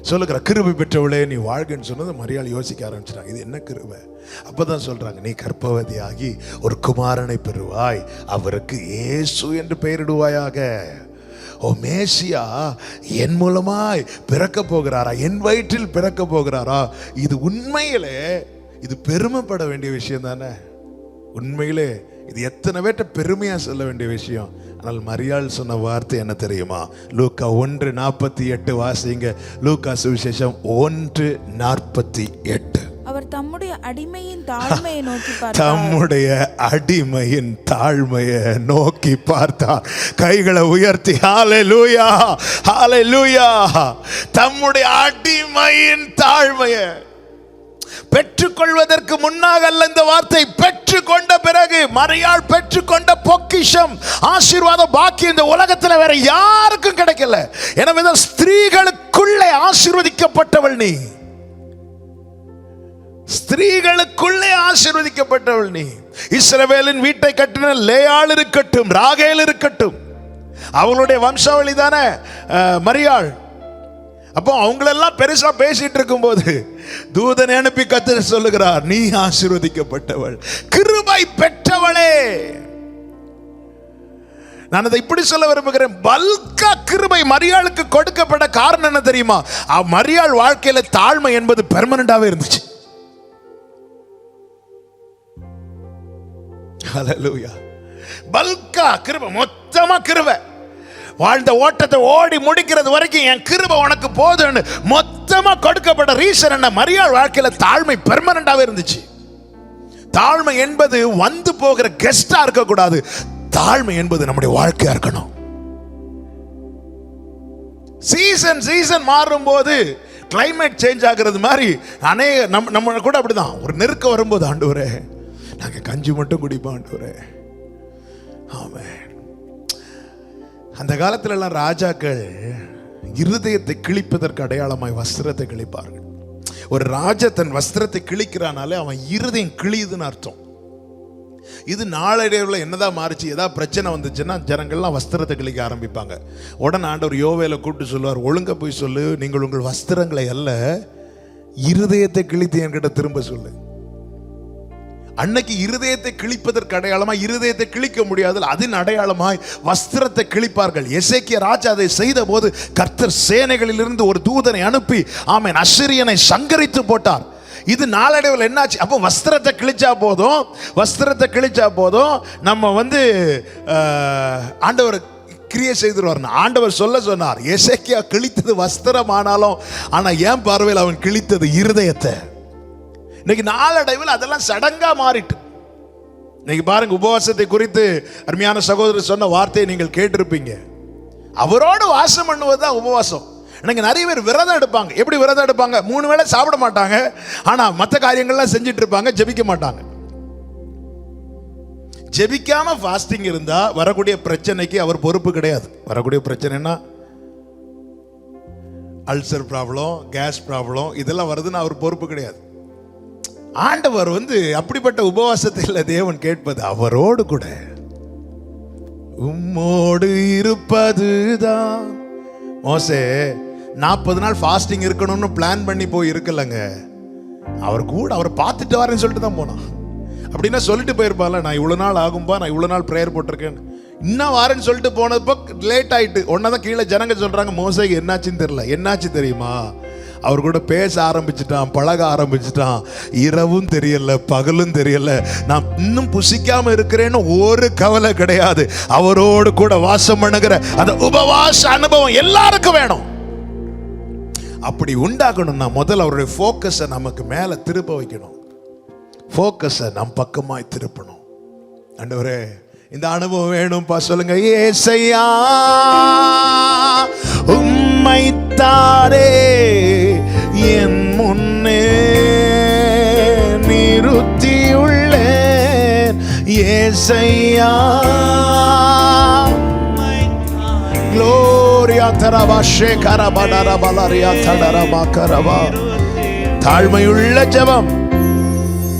சொல்லுகிற கிருபை பெற்றவளே நீ வாழ்கன்னு சொன்னது மரியாள் யோசிக்க ஆரம்பிச்சிட்டாங்க, இது என்ன கிருபை? அப்பதான் சொல்றாங்க, நீ கர்ப்பவதியாகி ஒரு குமாரனை பெறுவாய், அவருக்கு இயேசு என்று பெயரிடுவாயாக. ஓ மேசியா என் மூலமாய் பிறக்க போகிறாரா, என் வயிற்றில் பிறக்க போகிறாரா? இது உண்மையிலே இது பெருமைப்பட வேண்டிய விஷயம் தானே. உண்மையிலே இது எத்தனை பேர்ட்ட பெருமையா சொல்ல வேண்டிய விஷயம். ஆனால் மரியாள் சொன்ன வார்த்தை என்ன தெரியுமா? லூக்கா 1:48 வாசிங்க. லூக்கா சுவிசேஷம் 1:48. அவர் தம்முடைய அடிமையின் தாழ்மையை நோக்கி பார்த்தார். தம்முடைய அடிமையின் தாழ்மையை நோக்கி பார்த்தார். கைகளை உயர்த்தி ஹல்லேலூயா, ஹல்லேலூயா. தம்முடைய அடிமையின் தாழ்மையை பெற்றுக்கொள்வதற்கு முன்னாக அல்ல இந்த வார்த்தை, பெற்றுக்கொண்ட பிறகு. மரியாள் பெற்றுக்கொண்ட பொக்கிஷம், ஆசீர்வாத பாக்கியம் இந்த உலகத்தில் வேற யாருக்கும் கிடைக்கல. எனவே ஸ்திரீகளுக்குள்ளே ஆசீர்வதிக்கப்பட்டவள் நீ. ஸ்திரீகளுக்குள்ளே ஆசீர்வதிக்கப்பட்டவள் நீ. இஸ்ரவேலின் வீட்டை கட்டின லேயாள் இருக்கட்டும், ராகேல் இருக்கட்டும், அவளுடைய வம்சாவளி தானே மரியாள். அப்போ அவங்களெல்லாம் பெருசா பேசிட்டு இருக்கும் போது தூதனை அனுப்பி கர்த்தர் சொல்லுகிறார், நீ ஆசீர்வதிக்கப்பட்டவள், கிருபை பெற்றவளே. நான் அதை இப்படி சொல்ல விரும்புகிறேன், பல்கா கிருபை மரியாளுக்கு கொடுக்கப்பட்ட காரணம் என்ன தெரியுமா? மரியாள் வாழ்க்கையில தாழ்மை என்பது பெர்மனண்டாவே இருந்துச்சு. ஹல்லேலூயா. பல்கா கிருபை, மொத்தமா கிருபை. வாழ்ந்த ஓட்டத்தை ஓடி முடிக்கிறது வரைக்கும் என் கிருபை உனக்கு போதுன்னு மொத்தமா கொடுக்கப்பட்ட ரீசன் என்ன? மரியாள் வாழ்க்கையில தாழ்மை பெர்மனண்டாவே இருந்துச்சு. தாழ்மை என்பது வந்து போகிற கெஸ்டா இருக்க கூடாது. தாழ்மை என்பது நம்முடைய வாழ்க்கையா இருக்கணும். சீசன் மாறும் போது கிளைமேட் சேஞ்ச் ஆகிறது மாதிரி அநேக நம்ம கூட அப்படிதான். ஒரு நெருக்கம் வரும்போது, ஆண்டவரே நாங்க கஞ்சி மட்டும் குடிப்போம் ஆண்டவரே. ஆமென். அந்த காலத்துல எல்லாம் ராஜாக்கள் இருதயத்தை கிழிப்பதற்கு அடையாளமாய் வஸ்திரத்தை கிழிப்பார்கள். ஒரு ராஜா தன் வஸ்திரத்தை கிழிக்கிறானாலே அவன் இருதயம் கிழியுதுன்னு அர்த்தம். இது நாளடைவில் என்னதான் மாறிச்சு, ஏதாவது பிரச்சனை வந்துச்சுன்னா ஜனங்கள்லாம் வஸ்திரத்தை கிழிக்க ஆரம்பிப்பாங்க. உடனே ஆண்டவர் யோவேலை கூப்பிட்டு சொல்லுவார், ஒழுங்க போய் சொல்லு, நீங்கள் உங்கள் வஸ்திரங்களை அல்ல இருதயத்தை கிழித்து என்கிட்ட திரும்ப சொல்லு. அன்னைக்கு இருதயத்தை கிழிப்பதற்கு அடையாளமாய், இருதயத்தை கிழிக்க முடியாது, அதன் அடையாளமாய் வஸ்திரத்தை கிழிப்பார்கள். எசேக்கியா ராஜா அதை செய்த போது கர்த்தர் சேனைகளிலிருந்து ஒரு தூதனை அனுப்பி ஆமென் அஸ்ஸீரியனை சங்கரித்து போட்டார். இது நாளடைவில் என்னாச்சு? அப்போ வஸ்திரத்தை கிழிச்சா போதும் நம்ம ஆண்டவர் கிரியை செய்துருவார். ஆண்டவர் சொன்னார், எசேக்கியா கிழித்தது வஸ்திரம் ஆனாலும் ஆனா என் பார்வையில் அவன் கிழித்தது இருதயத்தை. இன்னைக்கு நாளடைவில் அதெல்லாம் சடங்கா மாறிட்டு. இன்னைக்கு பாருங்க, உபவாசத்தை குறித்து அருமையான சகோதரர் சொன்ன வார்த்தையை நீங்கள் கேட்டிருப்பீங்க. அவரோடு வாசம் பண்ணுவதுதான் உபவாசம். இன்னைக்கு நிறைய பேர் விரதம் எடுப்பாங்க. எப்படி விரதம் எடுப்பாங்க? 3 வேளை சாப்பிட மாட்டாங்க, ஆனா மற்ற காரியங்கள்லாம் செஞ்சிட்டு இருப்பாங்க, ஜெபிக்க மாட்டாங்க. ஜெபிக்காம ஃபாஸ்டிங் இருந்தா வரக்கூடிய பிரச்சனைக்கு அவர் பொறுப்பு கிடையாது. வரக்கூடிய பிரச்சனைனா அல்சர் ப்ராப்ளம், கேஸ் ப்ராப்ளம், இதெல்லாம் வருதுன்னு அவர் பொறுப்பு கிடையாது. ஆண்டவர் அப்படிப்பட்ட உபவாசத்தில் தேவன் கேட்பது அவரோடு கூட உம்மோடு இருப்பதுதான். மோசே 40 நாள் ஃபாஸ்டிங் இருக்கணும்னு பிளான் பண்ணி போய் இருக்கலங்க. அவர் கூட அவரை பார்த்துட்டு வரேன்னு சொல்லிட்டு தான் போனான். அப்படின்னா சொல்லிட்டு போயிருப்பால, நான் இவ்வளவு நாள் ஆகும்பா, நான் இவ்வளவு நாள் ப்ரேயர் போட்டிருக்கேன், இன்னும் வாரேன்னு சொல்லிட்டு போனப்போ லேட் ஆயிட்டு. ஒன்னதான் கீழே ஜனங்க சொல்றாங்க, மோசேக்கு என்னாச்சுன்னு தெரியல. என்னாச்சு தெரியுமா? அவர் கூட பேச ஆரம்பிச்சிட்டான், பழக ஆரம்பிச்சிட்டான். இரவும் தெரியல, பகலும் தெரியல. நான் இன்னும் புசிக்காம இருக்கிறேன்னு ஒரு கவலை கிடையாது. அவரோடு கூட வாசம் பண்ணுகிற அந்த உபவாச அனுபவம் எல்லாருக்கும் வேணும். அப்படி உண்டாக்கணும்னா முதல்ல அவருடைய போக்கஸை நமக்கு மேல திருப்ப வைக்கணும். போக்கஸை நம் பக்கமாய் திருப்பணும். ஆண்டவரே, இந்த அனுபவம் வேணும்பா. சொல்லுங்க, ஏசையா உம்மைத்தாரே என் முன்னே நிறுத்தியுள்ளேன். ஏசையா க்ளோரியா தரபா ஷேகரபடர பலரியா தடரபா கரபா. தாழ்மையுள்ள ஜெபம்,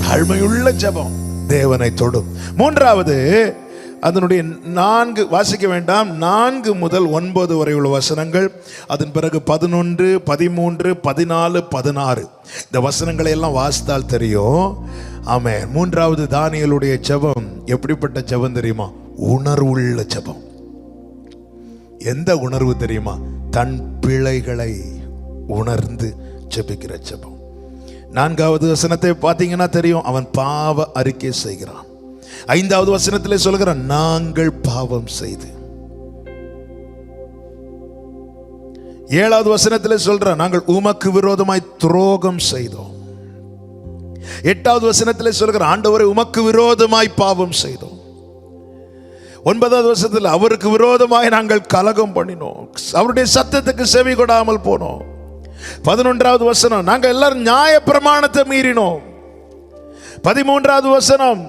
தாழ்மையுள்ள ஜெபம் தேவனை தொடும். மூன்றாவது, அதனுடைய 4 வாசிக்க வேண்டாம், 4 முதல் 9 வரை உள்ள வசனங்கள். அதன் பிறகு 11, 13, 14, 16 இந்த வசனங்களை எல்லாம் வாசித்தால் தெரியும். ஆமென். மூன்றாவது தானியேலுடைய ஜெபம் எப்படிப்பட்ட ஜெபம் தெரியுமா? உணர்வுள்ள ஜெபம். எந்த உணர்வு தெரியுமா? தன் பிழைகளை உணர்ந்து ஜெபிக்கிற ஜெபம். 4வது வசனத்தை பார்த்தீங்கன்னா தெரியும், அவன் பாவ அறிக்கை செய்கிறான். 5வது வசனத்திலே சொல்கிறான், நாங்கள் பாவம் செய்து. 7வது வசனத்திலே சொல்றான், நாங்கள் உமக்கு விரோதமாய் துரோகம் செய்தோம். 8வது வசனத்திலே சொல்கிறான், ஆண்டவரே உமக்கு விரோதமாய் பாவம் செய்தோம். 9வது வசனத்தில் அவருக்கு விரோதமாய் நாங்கள் கலகம் பண்ணினோம், அவருடைய சத்தத்துக்கு செவி கொடாமல் போனோம். 11வது வசனம், நாங்கள் எல்லாரும் நியாய பிரமாணத்தை மீறினோம். 13வது வசனம்,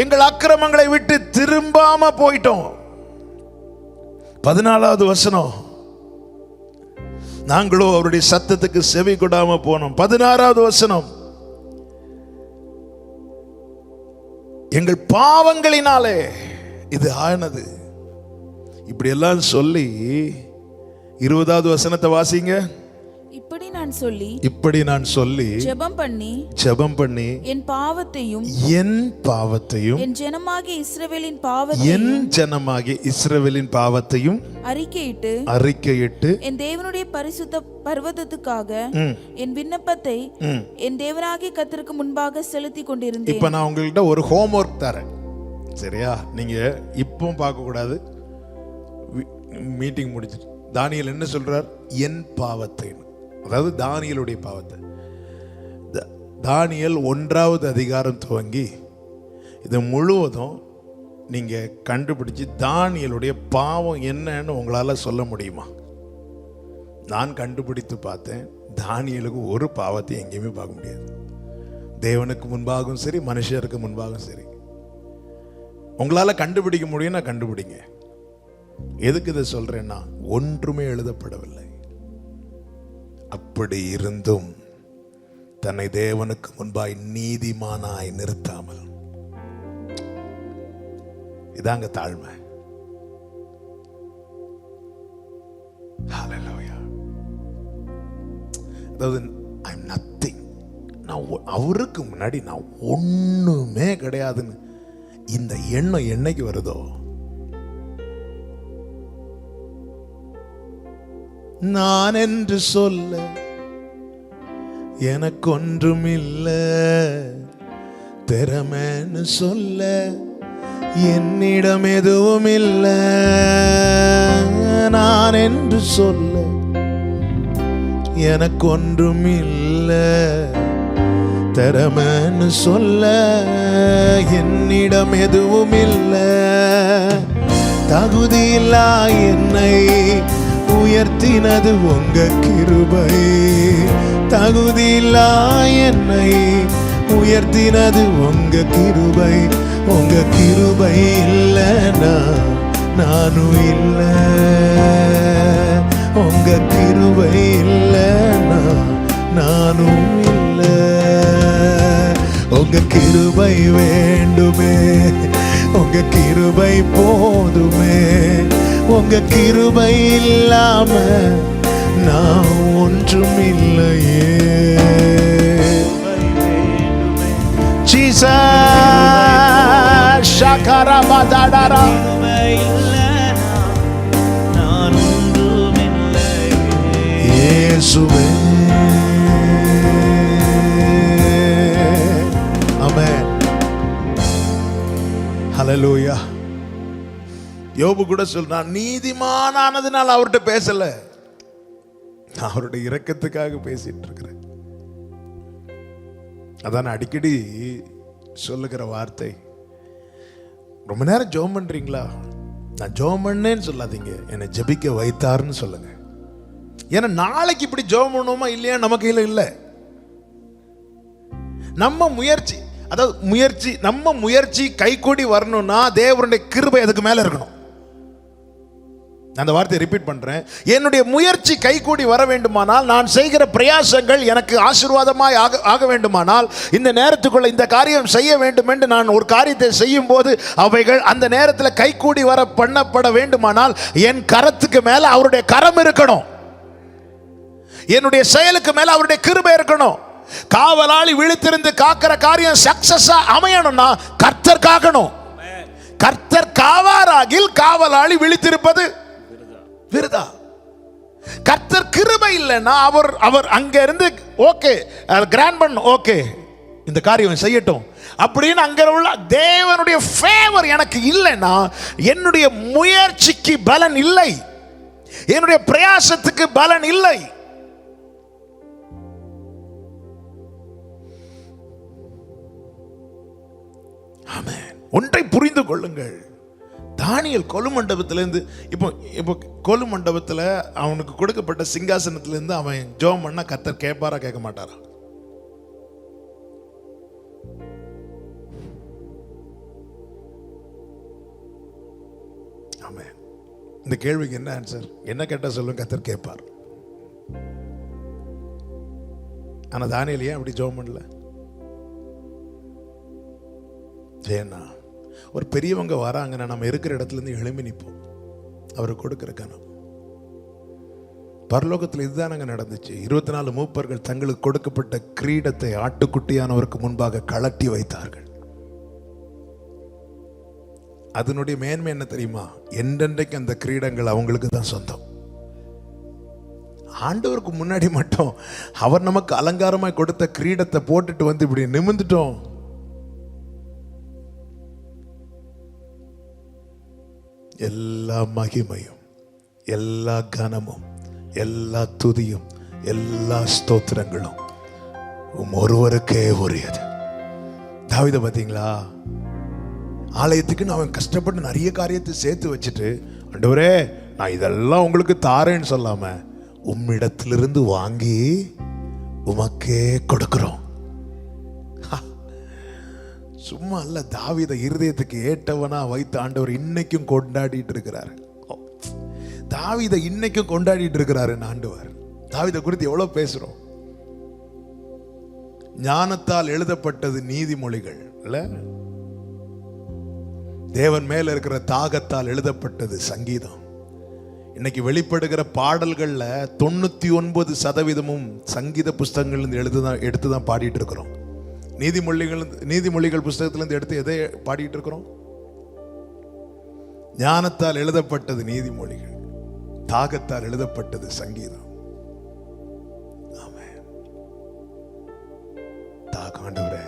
எங்கள் அக்கிரமங்களை விட்டு திரும்பாம போயிட்டோம். 14வது வசனம், நாங்களோ அவருடைய சத்தத்துக்கு செவி கொடாம போனோம். 16வது வசனம், எங்கள் பாவங்களினாலே இது ஆனது. இப்படி எல்லாம் சொல்லி 20வது வசனத்தை வாசிங்க. இப்படி நான் சொல்லி ஜெபம் பண்ணி என் பாவத்தையும் என் ஜனமாகிய இஸ்ரவேலின் பாவத்தையும் அறிக்கையிட்டு என் தேவனுடைய பரிசுத்த பர்வதத்துக்காக என் விண்ணப்பத்தை என் தேவனாகிய கர்த்தருக்கு முன்பாக செலுத்தி கொண்டிருந்தேன். இப்ப நான் உங்கள்கிட்ட ஒரு ஹோம்வொர்க் தரேன், சரியா? நீங்க இப்போ பார்க்க கூடாது, மீட்டிங் முடிச்சிட்டு. தானியேல் என்ன சொல்றார்? என் பாவத்தை, அதாவது தானியேலுடைய பாவத்தை. தானியேல் 1வது அதிகாரம் துவங்கி இது முழுவதும் நீங்க கண்டுபிடிச்சு தானியேலுடைய பாவம் என்னன்னு உங்களால சொல்ல முடியுமா? நான் கண்டுபிடித்து பார்த்தேன், தானியேலுக்கு ஒரு பாவத்தை எங்கேயுமே பார்க்க முடியாது. தேவனுக்கு முன்பாகவும் சரி, மனுஷருக்கு முன்பாகவும் சரி. உங்களால கண்டுபிடிக்க முடியும்னா கண்டுபிடிங்க. எதுக்கு இதை சொல்றேன்னா, ஒன்றுமே எழுதப்படவில்லை. அப்படி இருந்தும் தன்னை தேவனுக்கு முன்பாய் நீதிமானாய் நிறுத்தாமல், இதாங்க தாழ்மை. ஹல்லேலூயா. அதாவது ஐ எம் நத்திங், நான் அவருக்கு முன்னாடி நான் ஒண்ணுமே கிடையாதுன்னு இந்த எண்ணம் என்னைக்கு வருதோ, நான் என்று சொல்ல எனக்கு ஒன்றும் இல்லை, திறமைன்னு சொல்ல என்னிடம் எதுவும் இல்லை. நான் என்று சொல்ல எனக்கு ஒன்றும் இல்லை, திறமைன்னு சொல்ல என்னிடம் எதுவும் இல்லை. தகுதியில்லா என்னை உயர்த்தினது உங்க கிருபை, தகுதியில்லா என்னை உயர்த்தினது உங்க கிருபை. உங்க கிருபை இல்லைனா நானும் இல்லை, உங்க கிருபை இல்லைனா நானும் இல்லை. உங்க கிருபை வேண்டுமே, உங்க கிருபை போதுமே, உங்க கிருபை இல்லாம நான் ஒன்றும் இல்லையே. ஜீசஸ் ஷகரபதடரா, இயேசுவே. ஆமென். ஹல்லேலூயா. யோபு கூட சொல்றான், நீதிமானானதுனால அவர்கிட்ட பேசல, அவருடைய இரக்கத்துக்காக பேசிட்டு இருக்கிறேன். அதான் அடிக்கடி சொல்லுகிற வார்த்தை. ரொம்ப நேரம் ஜெபம் பண்றீங்களா? நான் ஜெபம் பண்ணேன்னு சொல்லாதீங்க, என்னை ஜெபிக்க வைத்தாருன்னு சொல்லுங்க. ஏன்னா நாளைக்கு இப்படி ஜெபம் பண்ணுவோமா இல்லையா நம்ம கையில் இல்லை. நம்ம முயற்சி, அதாவது நம்ம முயற்சி கைகூடி வரணும்னா தேவனுடைய கிருபை அதுக்கு மேல இருக்கணும். அந்த வார்த்தையை ரிப்பீட் பண்றேன். என்னுடைய முயற்சி கைகூடி வர வேண்டுமானால், நான் செய்கிற பிரயாசங்கள் எனக்கு ஆசீர்வாதமாய் ஆக வேண்டுமானால், இந்த நேரத்துக்குள்ள இந்த காரியம் செய்ய வேண்டும் என்று நான் ஒரு காரியத்தை செய்யும் போது அவைகள் அந்த நேரத்தில் கைகூடி வர பண்ணப்பட வேண்டுமானால் என் கரத்துக்கு மேல அவருடைய கரம் இருக்கணும். என்னுடைய செயலுக்கு மேல அவருடைய கிருபை இருக்கணும். காவலாளி விழித்திருந்து காக்கிற காரியம் சக்சஸா அமையணும்னா கர்த்தர் காக்கணும். கர்த்தர் காவாராகில் காவலாளி விழித்திருப்பது விருதா. கர்த்தர் கிருபை இல்லைன்னா அவர் அங்க இருந்து ஓகே கிராண்ட் பண்ண, ஓகே இந்த காரியம் செய்யட்டும் அப்படின்னு அங்க உள்ள தேவனுடைய ஃபேவர் எனக்கு இல்லைன்னா என்னுடைய முயற்சிக்கு பலன் இல்லை, என்னுடைய பிரயாசத்துக்கு பலன் இல்லை. ஆமென். ஒன்றை புரிந்து கொள்ளுங்கள். தானியேல் கொலு மண்டபத்திலேருந்து இப்போ கொலு மண்டபத்தில் அவனுக்கு கொடுக்கப்பட்ட சிங்காசனத்திலேருந்து அவன் ஜெபம் பண்ணா கர்த்தர் கேட்பாரா கேட்க மாட்டாரா? ஆமென். இந்த கேள்விக்கு என்ன ஆன்சர்? என்ன கேட்டால் சொல்லுங்க, கர்த்தர் கேட்பார். ஆனா தானியேல் ஏன் அப்படி ஜெபம் பண்ணல? ஏன்னா ஒரு பெரியவங்க வராங்கன்னா நம்ம இருக்கிற இடத்துல இருந்து எழும்பி நிற்போம், அவருக்கு கொடுக்கிற கனம். பரலோகத்தில் இதுதானங்க நடந்துச்சு. 24 மூப்பர்கள் தங்களுக்கு கொடுக்கப்பட்ட கிரீடத்தை ஆட்டுக்குட்டியானவருக்கு முன்பாக கழட்டி வைத்தார்கள். அதனுடைய மேன்மை என்ன தெரியுமா? என்றென்றைக்கு அந்த கிரீடங்கள் அவங்களுக்கு தான் சொந்தம். ஆண்டவருக்கு முன்னாடி மட்டும் அவர் நமக்கு அலங்காரமாய் கொடுத்த கிரீடத்தை போட்டுட்டு வந்து இப்படி நிமிர்ந்துட்டோம். எல்லா மகிமையும், எல்லா கனமும், எல்லா துதியும், எல்லா ஸ்தோத்திரங்களும் ஒருவருக்கே உரியது. தாவீதை பார்த்தீங்களா? ஆலயத்துக்கு அவன் கஷ்டப்பட்டு நிறைய காரியத்தை சேர்த்து வச்சுட்டு, ஆண்டவரே நான் இதெல்லாம் உங்களுக்கு தாரேன்னு சொல்லாம உம்மிடத்திலிருந்து வாங்கி உமக்கே கொடுக்கிறோம். சும்மா அல்ல, தாவீதை இருதயத்துக்கு ஏற்றவனா வைத்து ஆண்டவர் இன்னைக்கும் கொண்டாடிட்டு இருக்கிறார். தாவீதை இன்னைக்கும் கொண்டாடிட்டு இருக்கிறாரு ஆண்டவர். தாவீதை குறித்து எவ்வளவு பேசுறோம். ஞானத்தால் எழுதப்பட்டது நீதிமொழிகள் இல்ல, தேவன் மேல இருக்கிற தாகத்தால் எழுதப்பட்டது சங்கீதம். இன்னைக்கு வெளிப்படுகிற பாடல்கள்ல 99% சங்கீத புஸ்தகங்கள் எடுத்துதான் பாடிட்டு இருக்கிறோம். நீதிமொழிகள் புஸ்தகத்திலிருந்து எடுத்து எதை பாடிட்டு இருக்கிறோம்? ஞானத்தால் எழுதப்பட்டது நீதிமொழிகள், தாகத்தால் எழுதப்பட்டது சங்கீதம். ஆமென். ஆண்டவரே,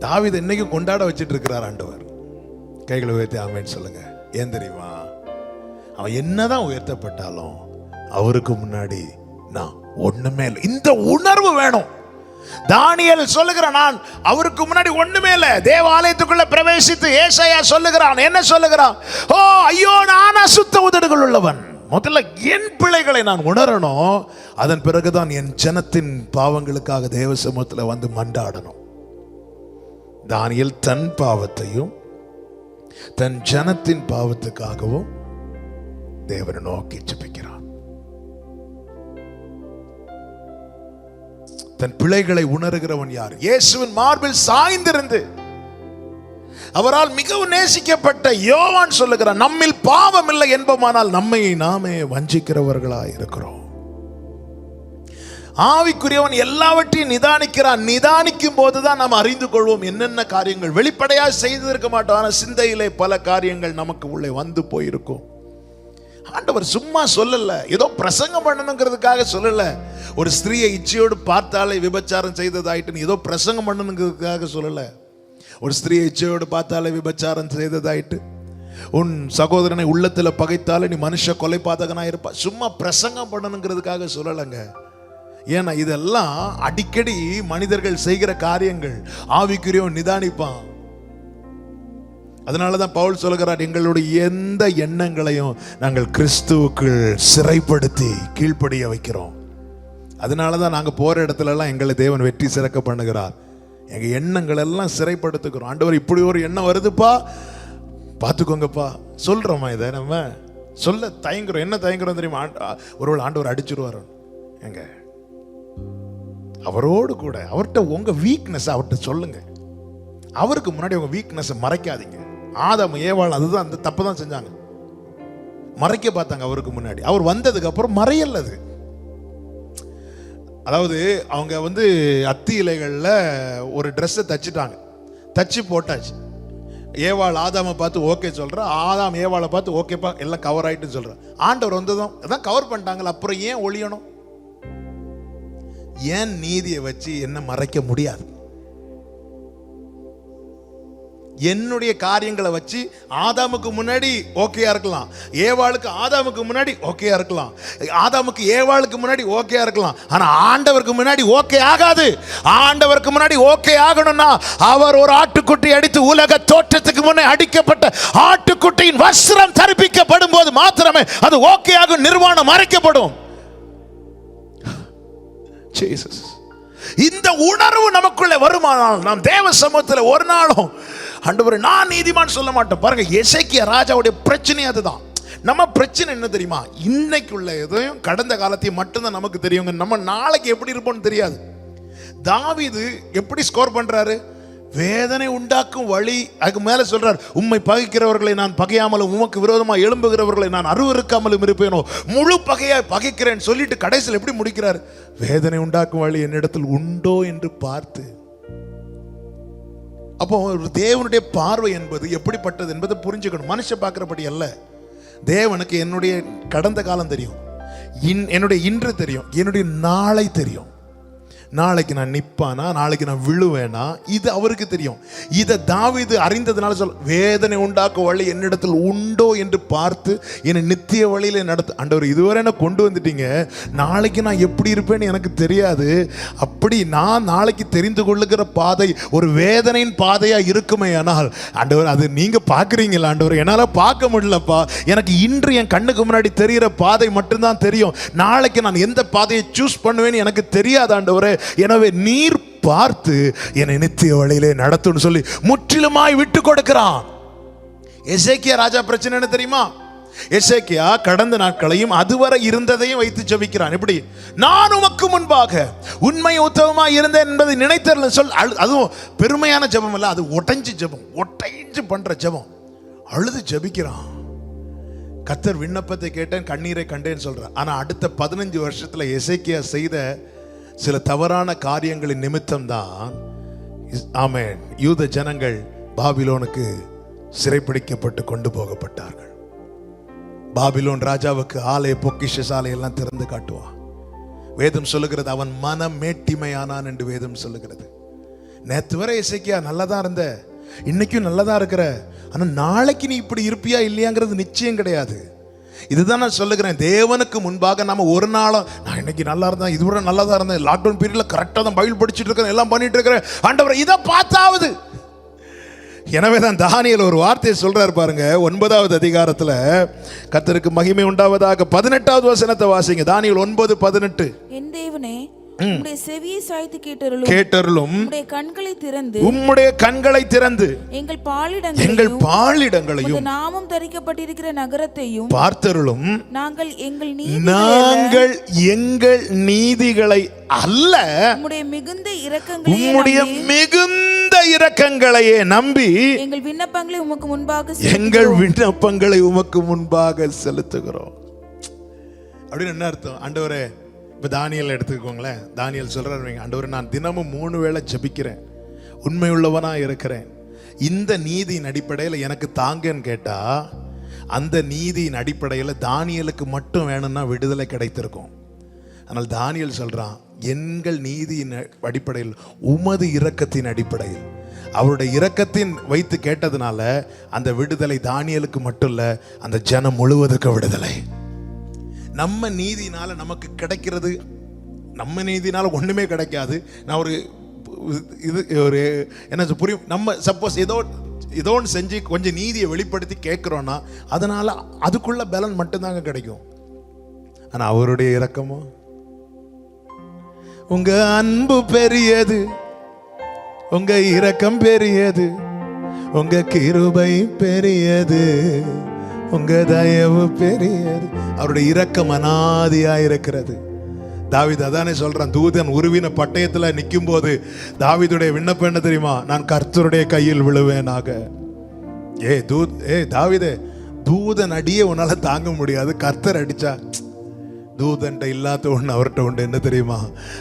தாவீதை இன்னைக்கு கொண்டாட வச்சிட்டு இருக்கிறார் ஆண்டவர். கைகளை உயர்த்தி ஆமென் சொல்லுங்க. ஏன் தெரியுமா? அவன் என்னதான் உயர்த்தப்பட்டாலும் அவருக்கு முன்னாடி நான் ஒண்ணுமே இல்லை. இந்த உணர்வு வேணும். தானியேல் சொல்லுகிறான், நான் அவருக்கு முன்னாடி ஒண்ணுமே இல்லை. தேவாலயத்துக்குள்ள பிரவேசித்து ஏசாயா சொல்லுகிறான், என்ன சொல்லுகிறான்? ஓ ஐயோ, நான் அசுத்த உதடுகள் உள்ளவன். முதல்ல என் பிழைகளை நான் உணரணும், அதன் பிறகுதான் என் ஜனத்தின் பாவங்களுக்காக தேவ சமூகத்தில் வந்து மண்டாடணும். தானியேல் தன் பாவத்தையும் தன் ஜனத்தின் பாவத்துக்காகவும் தேவனை நோக்கி ஜெபிக்கிறான். தன் பிழைகளை உணர்கிறவன் யார்? இயேசுவின் மார்பில் சாய்ந்திருந்து அவரால் மிகவும் நேசிக்கப்பட்ட யோவான் சொல்லுகிறான், நம்மில் பாவம் இல்லை என்பமானால் நம்மை நாமே வஞ்சிக்கிறவர்களாய் இருக்கிறோம். ஆவிக்குரியவன் எல்லாவற்றையும் நிதானிக்கிறான். நிதானிக்கும் போதுதான் நாம் அறிந்து கொள்வோம் என்னென்ன காரியங்கள் வெளிப்படையாக செய்திருக்க மாட்டோம். ஆனால் சிந்தையிலே பல காரியங்கள் நமக்கு உள்ளே வந்து போயிருக்கும். ஆண்டவர் சும்மா சொல்லல, ஏதோ பிரசங்கம் பண்ணணுங்கிறதுக்காக சொல்லல. ஒரு ஸ்திரீயை இச்சையோடு பார்த்தாலே விபச்சாரம் செய்ததாயிட்டு ஏதோ பிரசங்கம் பண்ணணுங்கிறதுக்காக சொல்லல. ஒரு ஸ்திரீயை இச்சையோடு பார்த்தாலே விபச்சாரம் செய்ததாயிட்டு, உன் சகோதரனை உள்ளத்துல பகைத்தாலே நீ மனுஷ கொலைபாதகனா இருப்பா, சும்மா பிரசங்கம் பண்ணணுங்கிறதுக்காக சொல்லலைங்க. ஏன்னா இதெல்லாம் அடிக்கடி மனிதர்கள் செய்கிற காரியங்கள். ஆவிக்குரியவன் நிதானிப்பான். அதனாலதான் பவுல் சொல்கிறார், எங்களுடைய எந்த எண்ணங்களையும் நாங்கள் கிறிஸ்துவுக்குள் சிறைப்படுத்தி கீழ்ப்படிய வைக்கிறோம். அதனாலதான் நாங்க போற இடத்துல எல்லாம் எங்களை தேவன் வெற்றி சிறக்க பண்ணுகிறார். எங்க எண்ணங்கள் எல்லாம் சிறைப்படுத்துக்கிறோம். ஆண்டவர் இப்படி ஒரு எண்ணம் வருதுப்பா, பார்த்துக்கோங்கப்பா சொல்றோமா? இதை நம்ம சொல்ல தயங்குறோம். என்ன தயங்குறோம் தெரியுமா? ஒருவேளை ஆண்டவர் அடிச்சிருவார். எங்க அவரோடு கூட அவர்கிட்ட உங்க வீக்னஸ் அவர்கிட்ட சொல்லுங்க. அவருக்கு முன்னாடி உங்க வீக்னஸ் மறைக்காதீங்க. ஆதாம் ஏவாள் அதுதான், அந்த தப்பு தான் செஞ்சாங்க, மறைக்க பார்த்தாங்க அவருக்கு முன்னாடி. அவர் வந்ததுக்கு அப்புறம் மறையல் அது. அதாவது அவங்க அத்தி இலைகளில் ஒரு ட்ரெஸ்ஸை தச்சுட்டாங்க, தச்சு போட்டாச்சு. ஏவாள் ஆதாமை பார்த்து ஓகே சொல்ற, ஆதாம் ஏவாளை பார்த்து ஓகேப்பா எல்லாம் கவர் ஆயிட்டு சொல்ற. ஆண்டவர் வந்ததும் அதான் கவர் பண்ணிட்டாங்களா, அப்புறம் ஏன் ஒளியணும்? ஏன் நீதியை வச்சு என்ன மறைக்க முடியாது? என்னுடைய காரியங்களை வச்சு ஆதாமுக்கு முன்னாடி ஓகேயா இருக்கலாம், ஏவாளுக்கு ஆதாமுக்கு முன்னாடி ஓகேயா இருக்கலாம், ஆதாமுக்கு ஏவாளுக்கு முன்னாடி ஓகேயா இருக்கலாம். ஆனா ஆண்டவருக்கு முன்னாடி ஓகே ஆகாது. ஆண்டவருக்கு முன்னாடி ஓகே ஆகணும்னா அவர் ஒரு ஆட்டுக்குட்டி அடித்து உலக தோற்றத்துக்கு முன்னே அடிக்கப்பட்ட ஆட்டுக்குட்டியின் வஸ்திரம் தரிப்பிக்கப்படும் போது மாத்திரமே அது ஓகே ஆகும், நிர்வாணம் மறைக்கப்படும். இந்த உணர்வு நமக்குள்ளே வருமானால் நாம் தேவ சமூகத்தில் ஒரு நாளும் ஆண்டவரே நான் நீதிமான் சொல்ல மாட்டோம். பாருங்க, எசேக்கியா ராஜாவுடைய பிரச்சனை அதுதான். நம்ம பிரச்சனை என்ன தெரியுமா? இன்னைக்குள்ள எதையும் கடந்த காலத்தையும் மட்டும்தான் நமக்கு தெரியுங்க. நம்ம நாளைக்கு எப்படி இருப்போம்னு தெரியாது. தாவீது எப்படி ஸ்கோர் பண்றாரு? வேதனை உண்டாக்கும் வழி. அதுக்கு மேல சொல்றார், உம்மை பகைக்கிறவர்களை நான் பகையாமலும் உமக்கு விரோதமாக எழும்புகிறவர்களை நான் அருவருக்காமலும் இருப்பேனோ, முழு பகையாய் பகைக்கிறேன் சொல்லிட்டு கடைசியில் எப்படி முடிக்கிறார்? வேதனை உண்டாக்கும் வழி என்னிடத்தில் உண்டோ என்று பார்த்து. அப்போ ஒரு தேவனுடைய பார்வை என்பது எப்படிப்பட்டது என்பதை புரிஞ்சுக்கணும். மனுஷன் பார்க்கிறபடி அல்ல. தேவனுக்கு என்னுடைய கடந்த காலம் தெரியும், என்னுடைய இன்று தெரியும், என்னுடைய நாளை தெரியும். நாளைக்கு நான் நிப்பானா, நாளைக்கு நான் விழுவேனா, இது அவருக்கு தெரியும். இதை தாவீது அறிந்ததுனால வேதனை உண்டாக்கும் வழி என்னிடத்தில் உண்டோ என்று பார்த்து என்னை நித்திய வழியில நடத்து. ஆண்டவர் இதுவரை என்ன கொண்டு வந்துட்டீங்க, நாளைக்கு நான் எப்படி இருப்பேன்னு எனக்கு தெரியாது. அப்படி நான் நாளைக்கு தெரிந்து கொள்ளுகிற பாதை ஒரு வேதனையின் பாதையா இருக்குமே. ஆனால் ஆண்டவர் அது நீங்க பாக்குறீங்களா? ஆண்டவர் என்னால பார்க்க முடியலப்பா, எனக்கு இன்று என் கண்ணுக்கு முன்னாடி தெரிகிற பாதை மட்டும்தான் தெரியும். நாளைக்கு நான் எந்த பாதையை சூஸ் பண்ணுவேன்னு எனக்கு தெரியாது ஆண்டவரே. எனவே நீர் பார்த்து என்னை நித்திய வழியிலே நடத்துன்னு சொல்லி முற்றிலுமாய் விட்டு கொடுக்கிறான். எசேக்கியா ராஜா பிரச்சனை என்ன தெரியுமா? எசேக்கியா கடந்த நாட்களையும் அதுவரை இருந்ததையும் வைத்து ஜெபிக்கிறான். எப்படி? நான் உமக்கு முன்பாக உண்மை உத்தமமாய் இருந்தேன் என்பதை நினைத்தருள் சொல். அதுவும் பெருமையான ஜெபம் இல்ல, அது ஒட்டஞ்சு ஜெபம், ஒட்டைஞ்சு பண்ற ஜெபம். அழுது ஜெபிக்கிறான். கர்த்தர் விண்ணப்பத்தை கேட்டேன், கண்ணீரை கண்டேன்னு சொல்றான். ஆனா அடுத்த 15 வருஷத்துல எசேக்கியா செய்த சில தவறான காரியங்களின் நிமித்தம் தான் ஆமென் யூத ஜனங்கள் பாபிலோனுக்கு சிறைப்பிடிக்கப்பட்டு கொண்டு போகப்பட்டார்கள். பாபிலோன் ராஜாவுக்கு ஆலய பொக்கிஷ சாலை எல்லாம் திறந்து காட்டுவான். வேதம் சொல்லுகிறது அவன் மனம் மேட்டிமையானான் என்று வேதம் சொல்லுகிறது. நேற்று வரை எசேக்கியா நல்லதா இருந்த, இன்னைக்கும் நல்லதா இருக்கிற, ஆனா நாளைக்கு நீ இப்படி இருப்பியா இல்லையாங்கிறது நிச்சயம் கிடையாது. இதுதான் நான் சொல்லுகிறேன். தேவனுக்கு முன்பாக நம்ம ஒரு நாளும் நான் இன்னைக்கு நல்லா இருந்தேன், இதுவரை நல்லா தான் இருந்தேன், லாக்டவுன் பீரியட்ல கரெக்டாக தான் பைபிள் படிச்சுட்டு இருக்கேன், எல்லாம் பண்ணிட்டு இருக்கிறேன், ஆண்டவரே இதை பார்த்தாவது. எனவே தான் தானியேல் ஒரு வார்த்தையை சொல்றாரு பாருங்க, 9வது அதிகாரத்துல கர்த்தருக்கு மகிமை உண்டாவதாக 18வது வசனத்தை வாசிங்க. தானியேல் 9:18. என் தேவனே உம்முடைய செவியை சாய்த்து கேட்டருளும் உம்முடைய கண்களை திறந்து எங்கள் பாலிடங்களையும் நாமம் தரிக்கப்பட்டிருக்கிற நகரத்தையும் பார்த்தருளும். நாங்கள் எங்கள் நீதிகளை அல்ல உம்முடைய மிகுந்த இரக்கங்களையே நம்பி எங்கள் விண்ணப்பங்களை உமக்கு முன்பாக செலுத்துகிறோம். அப்படின்னு என்ன அர்த்தம்? ஆண்டவரே, இப்போ தானியேல் எடுத்துக்கோங்களேன். தானியேல் சொல்றாரு, ஆண்டவரே நான் தினமும் 3 வேளை ஜெபிக்கிறேன், உண்மை உள்ளவனா இருக்கிறேன், இந்த நீதியின் அடிப்படையில் எனக்கு தாங்கன்னு கேட்டா அந்த நீதியின் அடிப்படையில் தானியேலுக்கு மட்டும் வேணும்னா விடுதலை கிடைத்திருக்கும். ஆனால் தானியேல் சொல்றான், எங்கள் நீதியின் அடிப்படையில், உமது இரக்கத்தின் அடிப்படையில், அவருடைய இரக்கத்தின் வைத்து கேட்டதுனால அந்த விடுதலை தானியேலுக்கு மட்டும் இல்ல, அந்த ஜனம் முழுவதுக்கு விடுதலை. நம்ம நீதினால நமக்கு கிடைக்கிறது, நம்ம நீதினால ஒண்ணுமே கிடைக்காது. நான் ஒரு என்ன புரியும், நம்ம சப்போஸ் ஏதோ ஒன்று செஞ்சு கொஞ்சம் நீதியை வெளிப்படுத்தி கேட்கிறோம்னா அதனால அதுக்குள்ள பலன் மட்டும்தாங்க கிடைக்கும். ஆனா அவருடைய இரக்கமோ, உங்க அன்பு பெரியது, உங்க இரக்கம் பெரியது, உங்க கிருபை பெரியது, உங்க தயவு பெரியது. அவருடைய இரக்கம் அநாதியா இருக்கிறது. தாவீது அதானே சொல்றான், தூதன் உருவின பட்டயத்துல நிற்கும் போது தாவீதுடைய விண்ணப்பம் என்ன தெரியுமா? நான் கர்த்தருடைய கையில் விழுவேனாக. தாவீதே, தூதன் அடியே உன்னால தாங்க முடியாது, கர்த்தர் அடிச்சா தூதன்ட்ட இல்லாத ஒன்று அவர்கிட்ட உண்டு. என்ன தெரியுமா?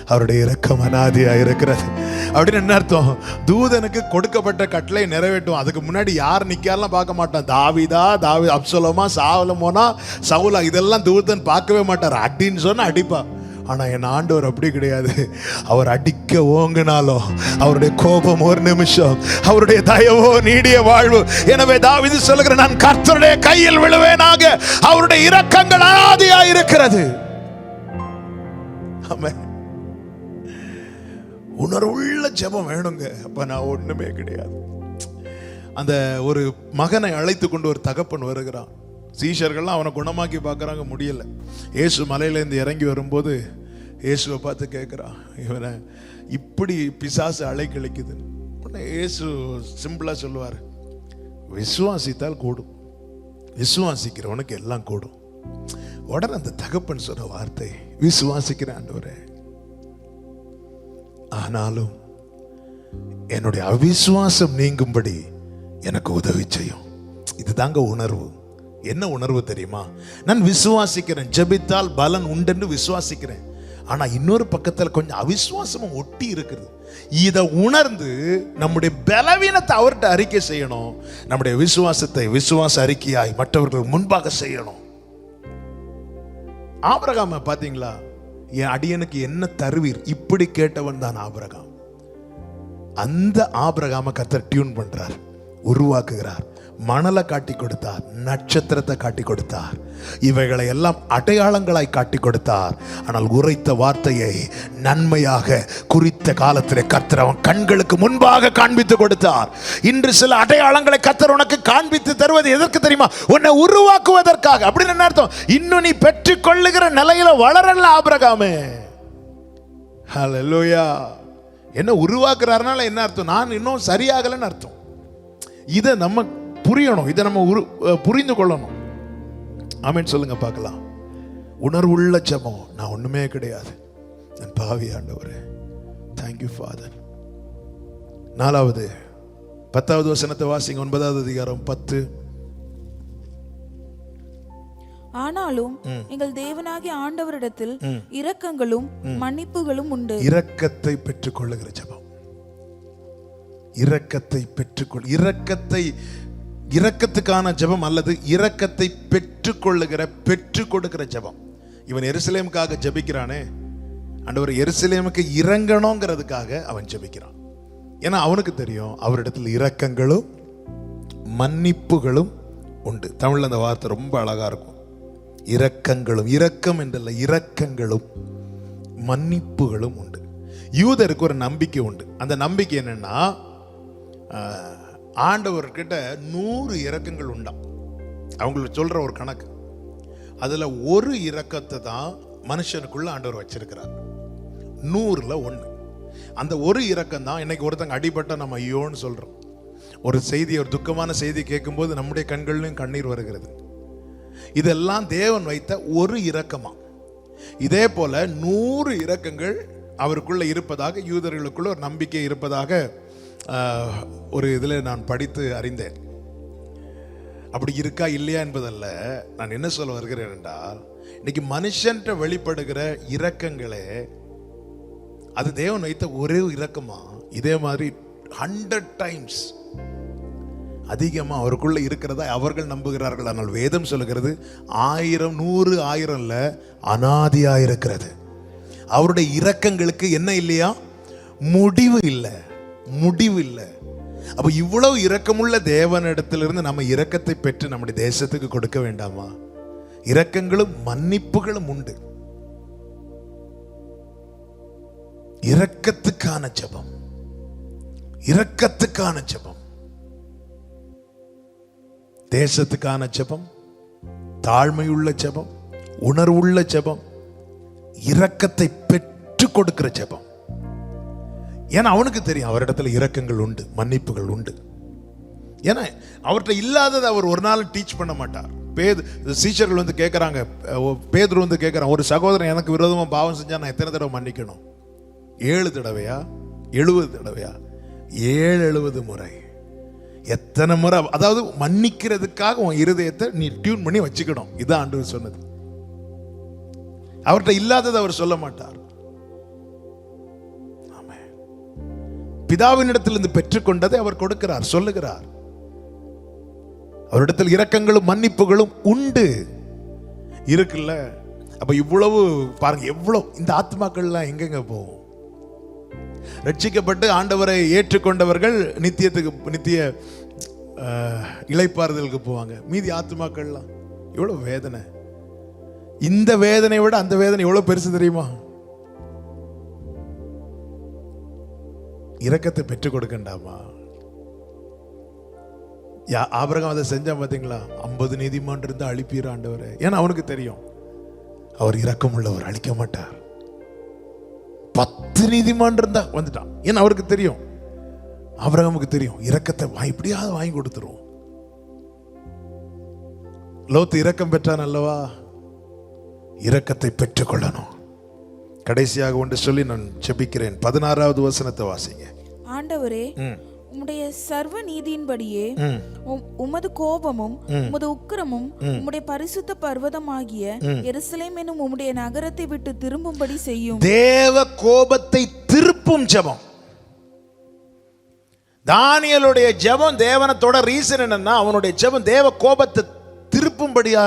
அவருடைய இரக்கம் அநாதியா இருக்கிறது. அப்படின்னு என்ன அர்த்தம்? தூதனுக்கு கொடுக்கப்பட்ட கட்டளை நிறைவேற்றும். அதுக்கு முன்னாடி யார் நிக்காலாம் பார்க்க மாட்டான். தாவீதா, அப்சலோமா, சாலமோனா, சவுலா, இதெல்லாம் தூதன் பார்க்கவே மாட்டார். அடின்னு சொன்னா அடிப்பா. ஆனா என் ஆண்டவர் அப்படி கிடையாது. அவர் அடிக்க ஓங்கினாலும் அவருடைய கோபம் ஒரு நிமிஷம், அவருடைய தயவோ நீடிய வாழ்வு. எனவே தாவீது சொல்லுகிற, நான் கர்த்தருடைய கையில் விழுவேனாக, அவருடைய இரக்கங்கள் அநாதியா இருக்கிறது. உணர்வுள்ள ஜெபம் வேணுங்க. அப்ப நான் ஒண்ணுமே கிடையாது. அந்த ஒரு மகனை அழைத்து கொண்டு ஒரு தகப்பன் வருகிறான். சீஷர்கள்லாம் அவனை குணமாக்கி பார்க்கறாங்க, முடியல. இயேசு மலையிலேருந்து இறங்கி வரும்போது இயேசுவை பார்த்து கேட்குறான், இவனை இப்படி பிசாசு அலைக்கழிக்குது. உடனே இயேசு சிம்பிளா சொல்லுவார், விசுவாசித்தால் கூடும், விசுவாசிக்கிறவனுக்கு எல்லாம் கூடும். உடனே அந்த தகப்பன் சொன்ன வார்த்தை, விசுவாசிக்கிற ஆண்டவரே, ஆனாலும் என்னுடைய அவிசுவாசம் நீங்கும்படி எனக்கு உதவி செய்யும். இதுதாங்க உணர்வு. என்ன உணர்வு தெரியுமா? நான் விசுவாசிக்கிறேன், ஜெபித்தால் பலன் உண்டென்று விசுவாசிக்கிறேன். ஆனா இன்னொரு பக்கத்தில் கொஞ்சம் அவிசுவாசமும் ஒட்டி இருக்குது. இதை உணர்ந்து நம்முடைய பலவீனத்தை அவர்கிட்ட அறிக்கை செய்யணும். நம்முடைய விசுவாசத்தை விசுவாச அறிக்கையாய் மற்றவர்கள் முன்பாக செய்யணும். ஆபிரகாம பாத்தீங்களா? என் அடியனுக்கு என்ன தருவீர், இப்படி கேட்டவன் தான் ஆபிரகாம். அந்த ஆபிரகாம கர்த்தர் டியூன் பண்றார், உருவாக்குகிறார். மணலை காட்டி கொடுத்தார், நட்சத்திரத்தை காட்டி கொடுத்தார், இவைகளை எல்லாம் அடையாளங்களாய் காட்டி கொடுத்தார். ஆனால் உரைத்த வார்த்தையை நன்மையாக குறித்த காலத்திலே கர்த்தர் அவன் கண்களுக்கு முன்பாக காண்பித்து கொடுத்தார். இன்று சில அடையாளங்களை கர்த்தர் உனக்கு காண்பித்து தருவது எதற்கு தெரியுமா? உன்னை உருவாக்குவதற்காக. அப்படின்னு என்ன அர்த்தம்? இன்னும் நீ பெற்றுக் கொள்ளுகிற நிலையில வளரல ஆபிரகாமே. ஹல்லேலூயா. என்ன உருவாக்குறாருனால என்ன அர்த்தம்? நான் இன்னும் சரியாகலன்னு அர்த்தம். இதை நம்ம புரியணும், இதை நம்ம புரிந்து கொள்ளணும். ஆமென் சொல்லுங்க பார்க்கலாம். உணர்வுள்ள ஜெபம், நான் ஒண்ணுமே கிடையாது, நான் பாவி ஆண்டவரே, தேங்க்யூ ஃபாதர். 4வது 10வது வசனத்தை வாசிங்க. 9வது அதிகாரம் 10. ஆனாலும் எங்கள் தேவனாகிய ஆண்டவரிடத்தில் இரக்கங்களும் மன்னிப்புகளும் உண்டு. இரக்கத்தை பெற்றுக் கொள்ளுகிற ஜெபம், இரக்கத்தை பெற்றுக்கொள், இரக்கத்துக்கான ஜெபம் அல்லது இரக்கத்தை பெற்றுக்கொள்ளுகிற, பெற்றுக் கொடுக்கிற ஜெபம். இவன் எருசலேமுக்காக ஜெபிக்கிறானே, ஆண்டவர் எருசலேமுக்கு இறங்கணுங்கிறதுக்காக அவன் ஜெபிக்கிறான். ஏன்னா அவனுக்கு தெரியும் அவரிடத்தில் இரக்கங்களும் மன்னிப்புகளும் உண்டு. தமிழ்ல அந்த வார்த்தை ரொம்ப அழகா இருக்கும். இரக்கங்களும், இரக்கம் என்றல்ல, இரக்கங்களும் மன்னிப்புகளும் உண்டு. யூதருக்கு ஒரு நம்பிக்கை உண்டு. அந்த நம்பிக்கை என்னன்னா, ஆண்டவர்கிட்ட 100 இரக்கங்கள் உண்டாம். அவங்களுக்கு சொல்ற ஒரு கணக்கு. அதுல ஒரு இரக்கத்தை தான் மனுஷனுக்குள்ள ஆண்டவர் வச்சிருக்கிறார். 100ல் 1. அந்த ஒரு இரக்கம் தான். இன்னைக்கு ஒருத்தங்க அடிபட்ட நம்ம ஐயோன்னு சொல்றோம். ஒரு செய்தி, ஒரு துக்கமான செய்தி கேட்கும்போது நம்முடைய கண்கள்லையும் கண்ணீர் வருகிறது. இதெல்லாம் தேவன் வைத்த ஒரு இரக்கமா. இதே போல 100 இரக்கங்கள் அவருக்குள்ள இருப்பதாக, யூதர்களுக்குள்ள ஒரு நம்பிக்கை இருப்பதாக ஒரு இதில் நான் படித்து அறிந்தேன். அப்படி இருக்கா இல்லையா என்பதல்ல, நான் என்ன சொல்ல வருகிறேன் என்றால், இன்னைக்கு மனுஷன்ட்ட வெளிப்படுகிற இரக்கங்களே அது தேவன் வைத்த ஒரே இரக்கமா. இதே மாதிரி 100 டைம்ஸ் அதிகமா அவருக்குள்ள இருக்கிறதா அவர்கள் நம்புகிறார்கள். ஆனால் வேதம் சொல்லுகிறது 1000 100 1000 இல்ல, அனாதியா இருக்கிறது. அவருடைய இரக்கங்களுக்கு என்ன இல்லையா? முடிவு இல்லை, முடிவு இல்லை. அப்ப இவ்வளவு இரக்கமுள்ள தேவனிடத்திலிருந்து நம்ம இரக்கத்தை பெற்று நம்முடைய தேசத்துக்கு கொடுக்க வேண்டாமா? இரக்கங்களும் மன்னிப்புகளும் உண்டு. இரக்கத்துக்கான ஜெபம், இரக்கத்துக்கான ஜெபம், தேசத்துக்கான ஜெபம், தாழ்மையுள்ள ஜெபம், உணர்வுள்ள ஜெபம், இரக்கத்தை பெற்று கொடுக்கிற ஜெபம். ஏன்னா அவனுக்கு தெரியும் அவரிடத்துல இரக்கங்கள் உண்டு, மன்னிப்புகள் உண்டு. ஏன்னா அவர்கிட்ட இல்லாததை அவர் ஒரு நாள் டீச் பண்ண மாட்டார். சீஷர்கள் வந்து கேட்குறாங்க, பேதுரு வந்து கேட்குறான், ஒரு சகோதரன் எனக்கு விரோதமாக பாவம் செஞ்சா நான் எத்தனை தடவை மன்னிக்கணும்? 7 தடவையா 70 தடவையா? 770 முறை. எத்தனை முறை? அதாவது மன்னிக்கிறதுக்காக உன் இருதயத்தை நீ டியூன் பண்ணி வச்சுக்கணும். இதான் ஆண்டவர் சொன்னது. அவர்கிட்ட இல்லாததை அவர் சொல்ல மாட்டார். பிதாவினிடத்திலிருந்து பெற்றுக்கொண்டதை அவர் கொடுக்கிறார், சொல்லுகிறார். அவரிடத்தில் இரக்கங்களும் மன்னிப்புகளும் உண்டு இருக்குல்ல. அப்ப இவ்வளவு பாருங்க, எவ்வளவு இந்த ஆத்மாக்கள்லாம் எங்கெங்க போகும்? ரட்சிக்கப்பட்டு ஆண்டவரை ஏற்றுக்கொண்டவர்கள் நித்திய இளைப்பாறுதலுக்கு போவாங்க. மீதி ஆத்மாக்கள்லாம் எவ்வளவு வேதனை. இந்த வேதனை விட அந்த வேதனை எவ்வளவு பெருசு தெரியுமா? இரக்கத்தை பெற்றுக் கொடுக்கண்டாமா? ஆபிரகாம் அதை செஞ்சான் பாத்தீங்களா? 50 நீதிமான் இருந்து அழிப்பீர் ஆண்டவரே. ஏன்னா அவனுக்கு தெரியும் அவர் இரக்கம் உள்ளவர், அழிக்க மாட்டார். 10 நீதிமான் இருந்தா வந்துட்டான். ஏன்னா அவருக்கு தெரியும், ஆபிரகாமுக்கு தெரியும் இரக்கத்தை இப்படியாவது வாங்கி கொடுத்துருவோம். லோத்து இரக்கம் பெற்றான் அல்லவா? இரக்கத்தை பெற்றுக் கொள்ளணும். கடைசியாக ஒன்று சொல்லி நான் ஜெபிக்கிறேன். 16வது வசனத்தை வாசிங்க. ஆண்டவரே, உம்முடைய சர்வ நீதியின்படியே உமது கோபமும் உமது உக்கிரமும் உம்முடைய பரிசுத்த பர்வதமாகிய எருசலேம் என்னும் உம்முடைய நகரத்தை விட்டு திரும்பும்படி செய்யும். தேவ கோபத்தை திருப்பும் ஜெபம். தானியேலுடைய ஜெபம் தேவனத்தோட ரீசன் என்னன்னா, அவனுடைய ஜெபம் தேவ கோபத்தை திருப்பும்படியா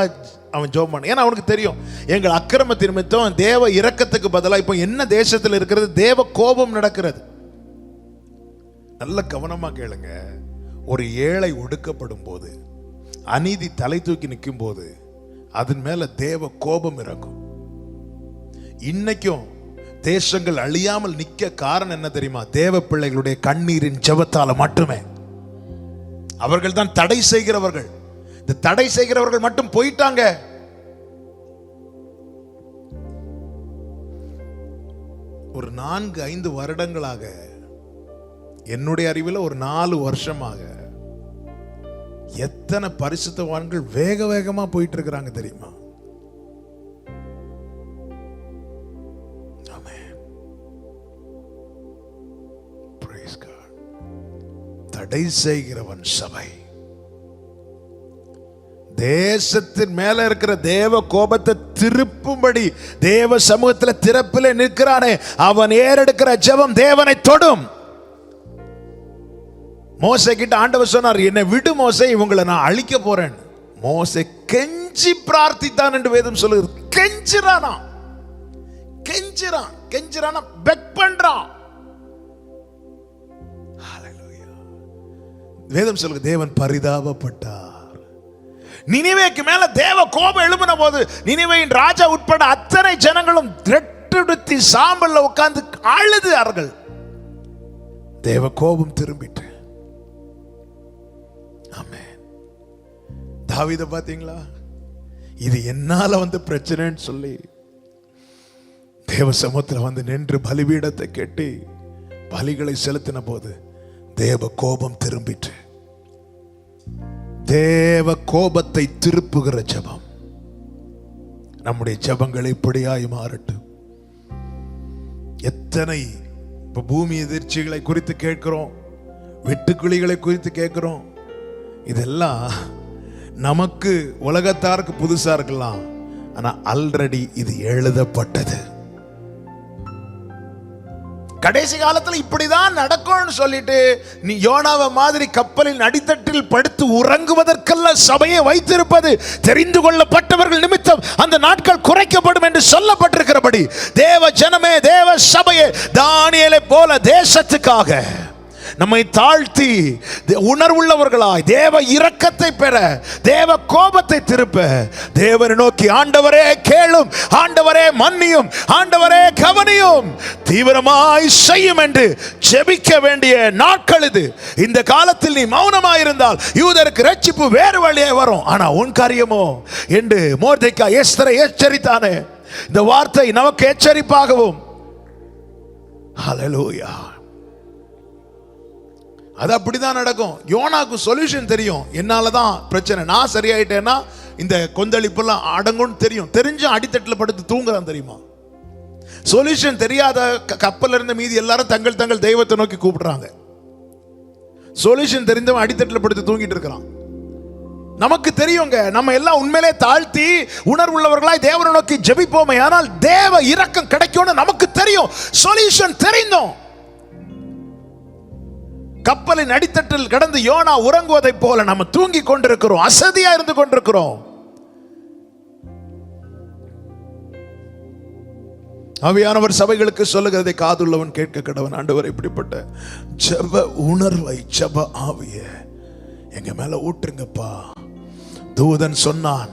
அவன் ஜெபம் பண்ண. ஏன்னா அவனுக்கு தெரியும் எங்கள் அக்கிரமத்தின் நிமித்தம் தேவ இரக்கத்துக்கு பதிலாக இப்போ என்ன தேசத்தில் இருக்கிறது? தேவ கோபம் நடக்கிறது. நல்ல கவனமா கேளுங்க. ஒரு ஏழை ஒடுக்கப்படும் போது, அநீதி தலை தூக்கி நிற்கும் போது அதன் மேல தேவ கோபம் இறங்கும். இன்னைக்கும் தேசங்கள் அழியாமல் நிக்க காரணம் என்ன தெரியுமா? தேவ பிள்ளைகளுடைய கண்ணீரின் ஜெபத்தால மட்டுமே. அவர்கள் தான் தடை செய்கிறவர்கள். இந்த தடை செய்கிறவர்கள் மட்டும் போயிட்டாங்க. ஒரு 4-5 வருடங்களாக, என்னுடைய அறிவில் ஒரு 4 வருஷமாக எத்தனை பரிசுத்தவான்கள் வேக வேகமா போயிட்டு இருக்கிறாங்க தெரியுமா? தடை செய்கிறவன் சபை. தேசத்தின் மேல இருக்கிற தேவ கோபத்தை திருப்பும்படி தேவ சமூகத்தில் திறப்பிலே நிற்கிறானே, அவன் ஏறெடுக்கிற ஜெபம் தேவனை தொடும். மோசே கிட்ட ஆண்டவர் சொன்னார், என்னை விடு மோசே, இவங்களை நான் அழிக்க போறேன். மோசே கெஞ்சி பிரார்த்தித்தான் என்று வேதம் சொல்லுது. கெஞ்சிரானா, கெஞ்சிரானா, பெக் பண்றான். வேதம் சொல்லுங்க, தேவன் பரிதாபப்பட்டார். நினிவேக்கு மேல தேவ கோபம் எழும்பின போது நினிவேயின் ராஜா உட்பட அத்தனை ஜனங்களும் ரெட்டுடுத்தி சாம்பல்ல உட்கார்ந்து அழுதார்கள். தேவ கோபம் திரும்பிட்டு. ஆமென். தாவீதை பாத்தீங்களா? இது என்னால வந்து பிரச்சனைன்னு சொல்லி தேவ சமூகத்தில் வந்து நின்று பலிபீடத்தை கட்டி பலிகளை செலுத்தின போது தேவ கோபம் திரும்பிட்டு. தேவ கோபத்தை திருப்புகிற ஜெபம். நம்முடைய ஜெபங்கள் இப்படியாய் மாறட்டும். எத்தனை இப்ப பூமி எதிர்ச்சிகளை குறித்து கேட்கிறோம், வெட்டுக்குழிகளை குறித்து கேட்கிறோம். இதெல்லாம் நமக்கு உலகத்தாருக்கு புதுசா இருக்கலாம், ஆனா ஆல்ரெடி இது எழுதப்பட்டது. கடைசி காலத்துல இப்படிதான் நடக்கும்னு சொல்லிட்டு நீ யோனாவை மாதிரி கப்பலின் அடித்தட்டில் படுத்து உறங்குவதற்கல்ல சபையை வைத்திருப்பது, தெரிந்து கொள்ளப்பட்டவர்கள் நிமித்தம் அந்த நாட்கள் குறைக்கப்படும் என்று சொல்லப்பட்டிருக்கிறபடி தேவ ஜனமே, தேவ சபையே, தானியேலை போல தேசத்துக்காக நம்மை தாழ்த்தி உணர்வுள்ளவர்களாய் தேவ இரக்கத்தை பெற, தேவ கோபத்தை திருப்ப, தேவனை நோக்கி ஆண்டவரே கேளும், ஆண்டவரே மன்னியும், ஆண்டவரே கவனியும், தீவிரமாய் செய்யும் என்று ஜெபிக்க வேண்டிய நாட்கள் இது. இந்த காலத்தில் நீ மௌனமாயிருந்தால் யூதருக்கு ரட்சிப்பு வேறு வழியே வரும், ஆனா உன் காரியமோ என்று மொர்தெக்காய் எஸ்தரை எச்சரித்தானே, இந்த வார்த்தை நமக்கு எச்சரிப்பாகவும். ஹல்லேலூயா. அது அப்படிதான் நடக்கும். யோனாக்கு சொல்யூஷன் தெரியும், என்னாலதான் பிரச்சனை, நான் சரியாயிட்டேன்னா இந்த கொந்தளிப்பெல்லாம் அடங்கும்னு தெரியும். தெரிஞ்சும் அடித்தட்டில் படுத்து தூங்குறான் தெரியுமா? சொல்யூஷன் தெரியாத கப்பல் இருந்த மீதி எல்லாரும் தங்கள் தங்கள் தெய்வத்தை நோக்கி கூப்பிடுறாங்க. சொல்யூஷன் தெரிந்தவன் அடித்தட்டில் படுத்து தூங்கிட்டு இருக்கிறான். நமக்கு தெரியுங்க, நம்ம எல்லாம் உண்மையிலே தாழ்த்தி உணர்வுள்ளவர்களாய் தேவனை நோக்கி ஜெபிப்போமே, ஆனால் தேவ இரக்கம் கிடைக்கும்னு நமக்கு தெரியும். சொல்யூஷன் தெரிந்தோம். கப்பலின் அடித்தட்டில் கடந்து யோனா உறங்குவதை போல நம்ம தூங்கி கொண்டிருக்கிறோம், அசதியா இருந்து கொண்டிருக்கிறோம். ஆவியானவர் சபைகளுக்கு சொல்லுகிறதை காதுள்ளவன் கேட்க கடவன். ஆண்டவர் இப்படிப்பட்ட ஜெப உணர்வை, ஜெப ஆவிய எங்க மேல ஊற்றுங்கப்பா. தூதன் சொன்னான்,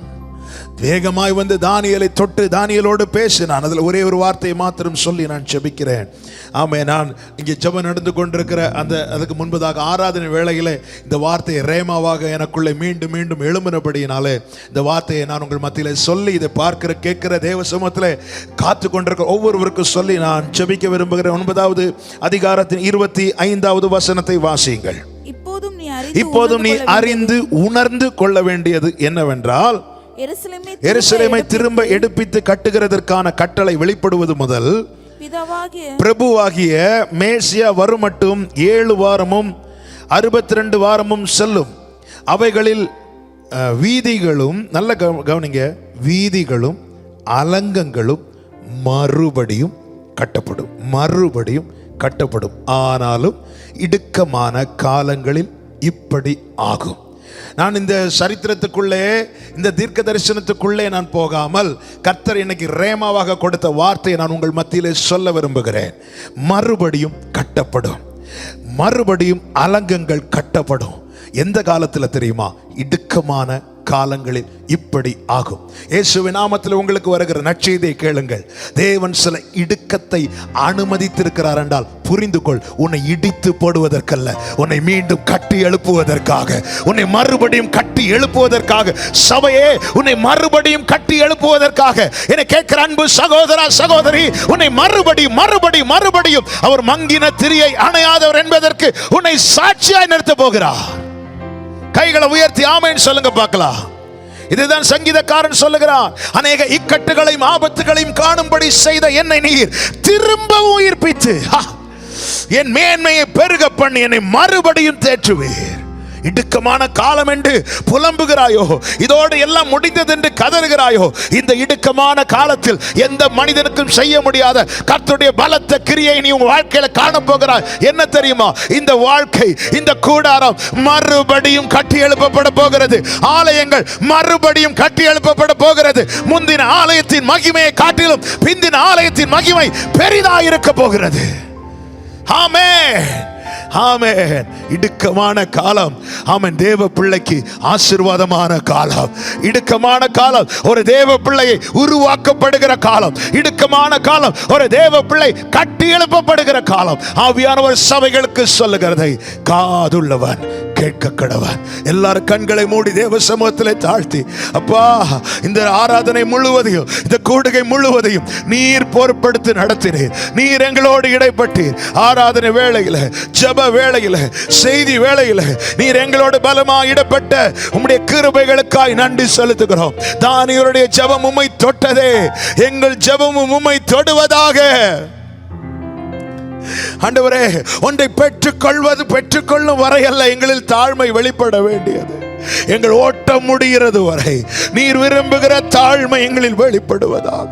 வேகமாய் வந்து தானியேலை தொட்டு தானியேலோடு பேசினான். அதில் ஒரே ஒரு வார்த்தையை மாத்திரம் சொல்லி நான் ஜெபிக்கிறேன். ஆமே, நான் இங்கே ஜெபம் நடந்து கொண்டிருக்கிற அதுக்கு முன்பதாக ஆராதனை வேளையிலே இந்த வார்த்தையை ரேமாவாக எனக்குள்ளே மீண்டும் மீண்டும் எழும்பினபடியினாலே இந்த வார்த்தையை நான் உங்கள் மத்தியில் சொல்லி இதை பார்க்கிற கேட்கிற தேவ சமூகத்தில் காத்து கொண்டிருக்கிற ஒவ்வொருவருக்கும் சொல்லி நான் ஜெபிக்க விரும்புகிறேன். 9வது அதிகாரத்தின் 25வது வசனத்தை வாசியுங்கள். இப்போதும் நீ அறிந்து உணர்ந்து கொள்ள வேண்டியது என்னவென்றால், எருசலேமை திரும்ப எடுப்பித்து கட்டுகிறதற்கான கட்டளை வெளிப்படுவது முதல் பிரபுவாகிய மேசியா வருமட்டும் 7 வாரமும் 62 வாரமும் செல்லும். அவைகளில் வீதிகளும், நல்ல கவனிங்க, வீதிகளும் அலங்கங்களும் மறுபடியும் கட்டப்படும். ஆனாலும் இடுக்கமான காலங்களில் இப்படி ஆகும். நான் இந்த சரித்திரத்துக்குள்ளே, இந்த தீர்க்க தரிசனத்துக்குள்ளே நான் போகாமல் கர்த்தர் இன்னைக்கு ரேமாவாக கொடுத்த வார்த்தையை நான் உங்கள் மத்தியிலே சொல்ல விரும்புகிறேன். மறுபடியும் கட்டப்படும், மறுபடியும் அலங்கங்கள் கட்டப்படும். எந்த காலத்தில் தெரியுமா? இடுக்கமான காலங்களில் இப்படி ஆகும். இயேசுவின் நாமத்தில் உங்களுக்கு வருகிற நற்செய்தியை கேளுங்கள். தேவன் சில இடுக்கத்தை அனுமதித்திருக்கிறார் என்றால் புரிந்து கொள், உன்னை இடித்து போடுவதற்கல்ல, உன்னை மீண்டும் கட்டி எழுப்புவதற்காக, உன்னை மறுபடியும் கட்டி எழுப்புவதற்காக. சபையே, உன்னை மறுபடியும் கட்டி எழுப்புவதற்காக. என்னை கேட்கிற அன்பு சகோதரா, சகோதரி, உன்னை மறுபடியும் அவர் மங்கின திரியை அணையாதவர் என்பதற்கு உன்னை சாட்சியாய் நிறுத்த போகிறார். கைகளை உயர்த்தி ஆமென் சொல்லுங்க பார்க்கலாம். இதுதான் சங்கீதக்காரன் சொல்லுகிறான், அநேக இக்கட்டுகளையும் ஆபத்துகளையும் காணும்படி செய்த என்னை நீர் திரும்பவும் உயிர்ப்பித்து என் மேன்மையை பெருக பண்ணி என்னை மறுபடியும் தேற்றுவீர். இடுக்கமான காலம் என்று புலம்புகிறாயோ, இதோடு எல்லாம் முடிந்தது என்று கதறுகிறாயோ, இந்த இடுக்கமான காலத்தில் எந்த மனிதனுக்கும் செய்ய முடியாத கர்த்தருடைய பலத்த கிரியை நீ உன் வாழ்க்கையில காணப்போகிறாய். என்ன தெரியுமா? இந்த வாழ்க்கை, இந்த கூடாரம் மறுபடியும் கட்டி எழுப்பப்பட போகிறது. ஆலயங்கள் மறுபடியும் கட்டி எழுப்பப்பட போகிறது. முந்தின ஆலயத்தின் மகிமையை காட்டிலும் பிந்தின ஆலயத்தின் மகிமை பெரிதாயிருக்க போகிறது. ஆமென், ஆமென். இடுக்கமான காலம், ஆமென், தேவ பிள்ளைக்கு ஆசீர்வாதமான காலம். இடுக்கமான காலம் ஒரு தேவ பிள்ளையை உருவாக்கப்படுகிற காலம். இடுக்கமான காலம் ஒரு தேவ பிள்ளை கட்டி எழுப்பப்படுகிற காலம். ஆவியானவர் சபைகளுக்கு சொல்லுகிறதை காதுள்ளவன் கேட்க கடவன். எல்லாரும் கண்களை மூடி தேவ சமூகத்திலே தாழ்த்தி, அப்பா, இந்த ஆராதனை முழுவதையும், இந்த கூடுகை முழுவதையும் நீர் பொறுப்படுத்தி நடத்தினீர். நீர் எங்களோடு இடைப்பட்டீர். ஆராதனை வேளையில, ஜெப வேளையில, செய்தி வேளையில நீர் எங்களோடு பலமா இடப்பட்ட உம்முடைய கிருபைகளுக்காய் நன்றி செலுத்துகிறோம். தானியேலுடைய ஜெபம் உம்மை தொட்டதே, எங்கள் ஜெபமும் உம்மை தொடுவதாக. ஆண்டவரே, ஒன்றை பெற்றுக்கொள்ளும் வரை அல்ல, எங்களில் தாழ்மை வெளிப்பட வேண்டியது. எங்கள் ஓட்டம் முடிகிறது வரை நீர் விரும்புகிற தாழ்மை எங்களில் வெளிப்படுவதாக.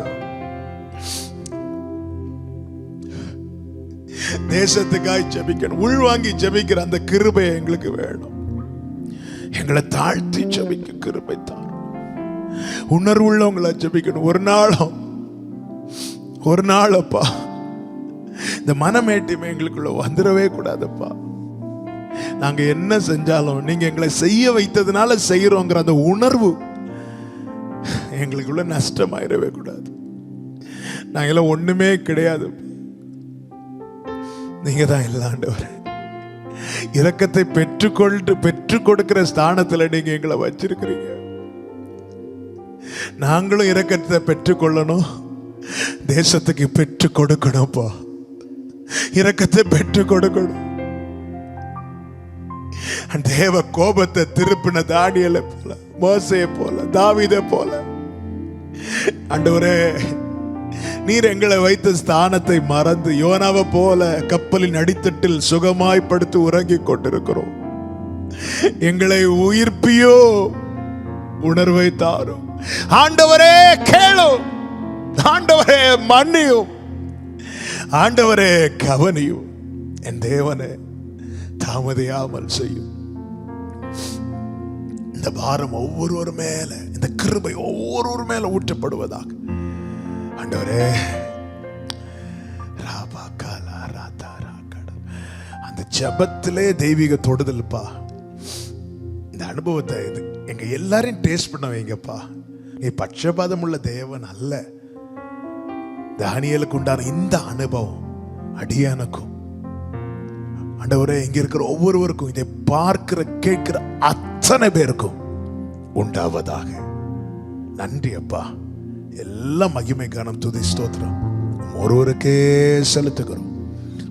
தேசத்துக்காய் ஜெபிக்கணும். உள்வாங்கி ஜெபிக்கிற அந்த கிருபை எங்களுக்கு வேணும். எங்களை தாழ்த்தி ஜெபிக்க கிருபை தான். உணர்வு உள்ளவங்களா ஜெபிக்கணும். ஒரு நாள் அப்பா இந்த மனமேட்டிமை எங்களுக்குள்ள வந்துடவே கூடாதுப்பா. நாங்க என்ன செஞ்சாலும் நீங்க எங்களை செய்ய வைத்ததுனால செய்யறோங்கிற அந்த உணர்வு எங்களுக்குள்ள நஷ்டமாயிடவே கூடாது. நாங்கெல்லாம் ஒண்ணுமே கிடையாது, நீங்க தான் எல்லாம் ஆண்டவரே. இரக்கத்தை பெற்றுக் கொடுக்கிற ஸ்தானத்துல நீங்க எங்களை வச்சிருக்கிறீங்க. நாங்களும் இரக்கத்தை பெற்றுக்கொள்ளணும், தேசத்துக்கு பெற்றுக் கொடுக்கணும்ப்பா. இரக்கத்தை பெற்றுக் கொடுக்கணும். தேவ கோபத்தை திருப்பின தானியேலை போல, மோசேயை போல, தாவீதை போல ஆண்டவரே, நீர் எங்களை வைத்த ஸ்தானத்தை மறந்து யோனாவை போல கப்பலின் அடித்தட்டில் சுகமாய் படுத்து உறங்கிக் கொண்டிருக்கிறோம். எங்களை உயிர்ப்பியோ, உணர்வை தாரும் ஆண்டவரே. கேளும் ஆண்டவரே, மன்னியும் ஆண்டவரே, கவனியும். என் தேவனே, தாமதியாமல் செய்யும். இந்த பாரம் ஒவ்வொருவர் மேல, இந்த கிருபை ஒவ்வொருவர் மேல ஊற்றப்படுவதாக ஆண்டவரே. அந்த ஜெபத்திலே தெய்வீக தொடுதல்ப்பா. இந்த அனுபவத்தை இது எங்க எல்லாரையும் டேஸ்ட் பண்ண வைங்கப்பா. நீ பட்சபாதம் உள்ள தேவன் அல்ல. தானியேலுக்கு உண்டான இந்த அனுபவம் அடியானுக்கும் ஆண்டவரே, இங்க இருக்கிற ஒவ்வொருவருக்கும், இதை பார்க்கிற கேட்கிற அத்தனை பேருக்கும் உண்டாவதாக. நன்றி அப்பா. எல்லாம் மகிமை கனம் துதி ஸ்தோத்திரம் ஒருவருக்கே செலுத்துகிறோம்.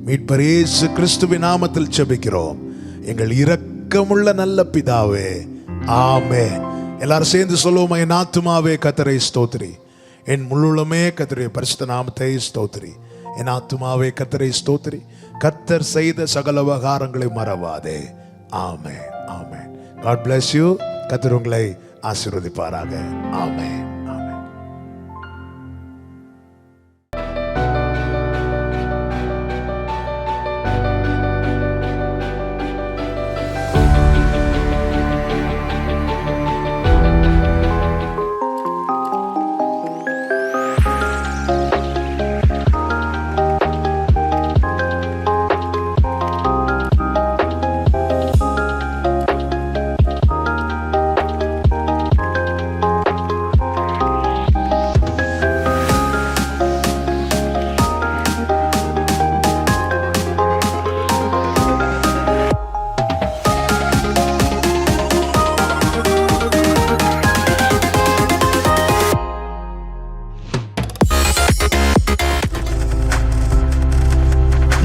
மீட்பர் இயேசு கிறிஸ்துவின் நாமத்தில் ஜெபிக்கிறோம் எங்கள் இரக்கமுள்ள நல்ல பிதாவே, ஆமென். எல்லாரும் சேர்ந்து சொல்லுவோம். என் ஆத்துமாவே கர்த்தரை ஸ்தோத்திரி, என் முழுமே கர்த்தருடைய பரிசுத்த நாமத்தை ஸ்தோத்திரி. என் ஆத்துமாவே கர்த்தரை ஸ்தோத்திரி, கர்த்தர் செய்த சகல உபகாரங்களை மறவாதே. ஆமென், ஆமென். God bless you. கர்த்தர் உங்களை ஆசீர்வதிப்பாராக. ஆமென், ஆமென்.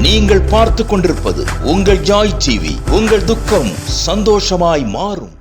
நீங்கள் பார்த்து கொண்டிருப்பது உங்கள் ஜாய் டிவி. உங்கள் துக்கம் சந்தோஷமாய் மாறும்.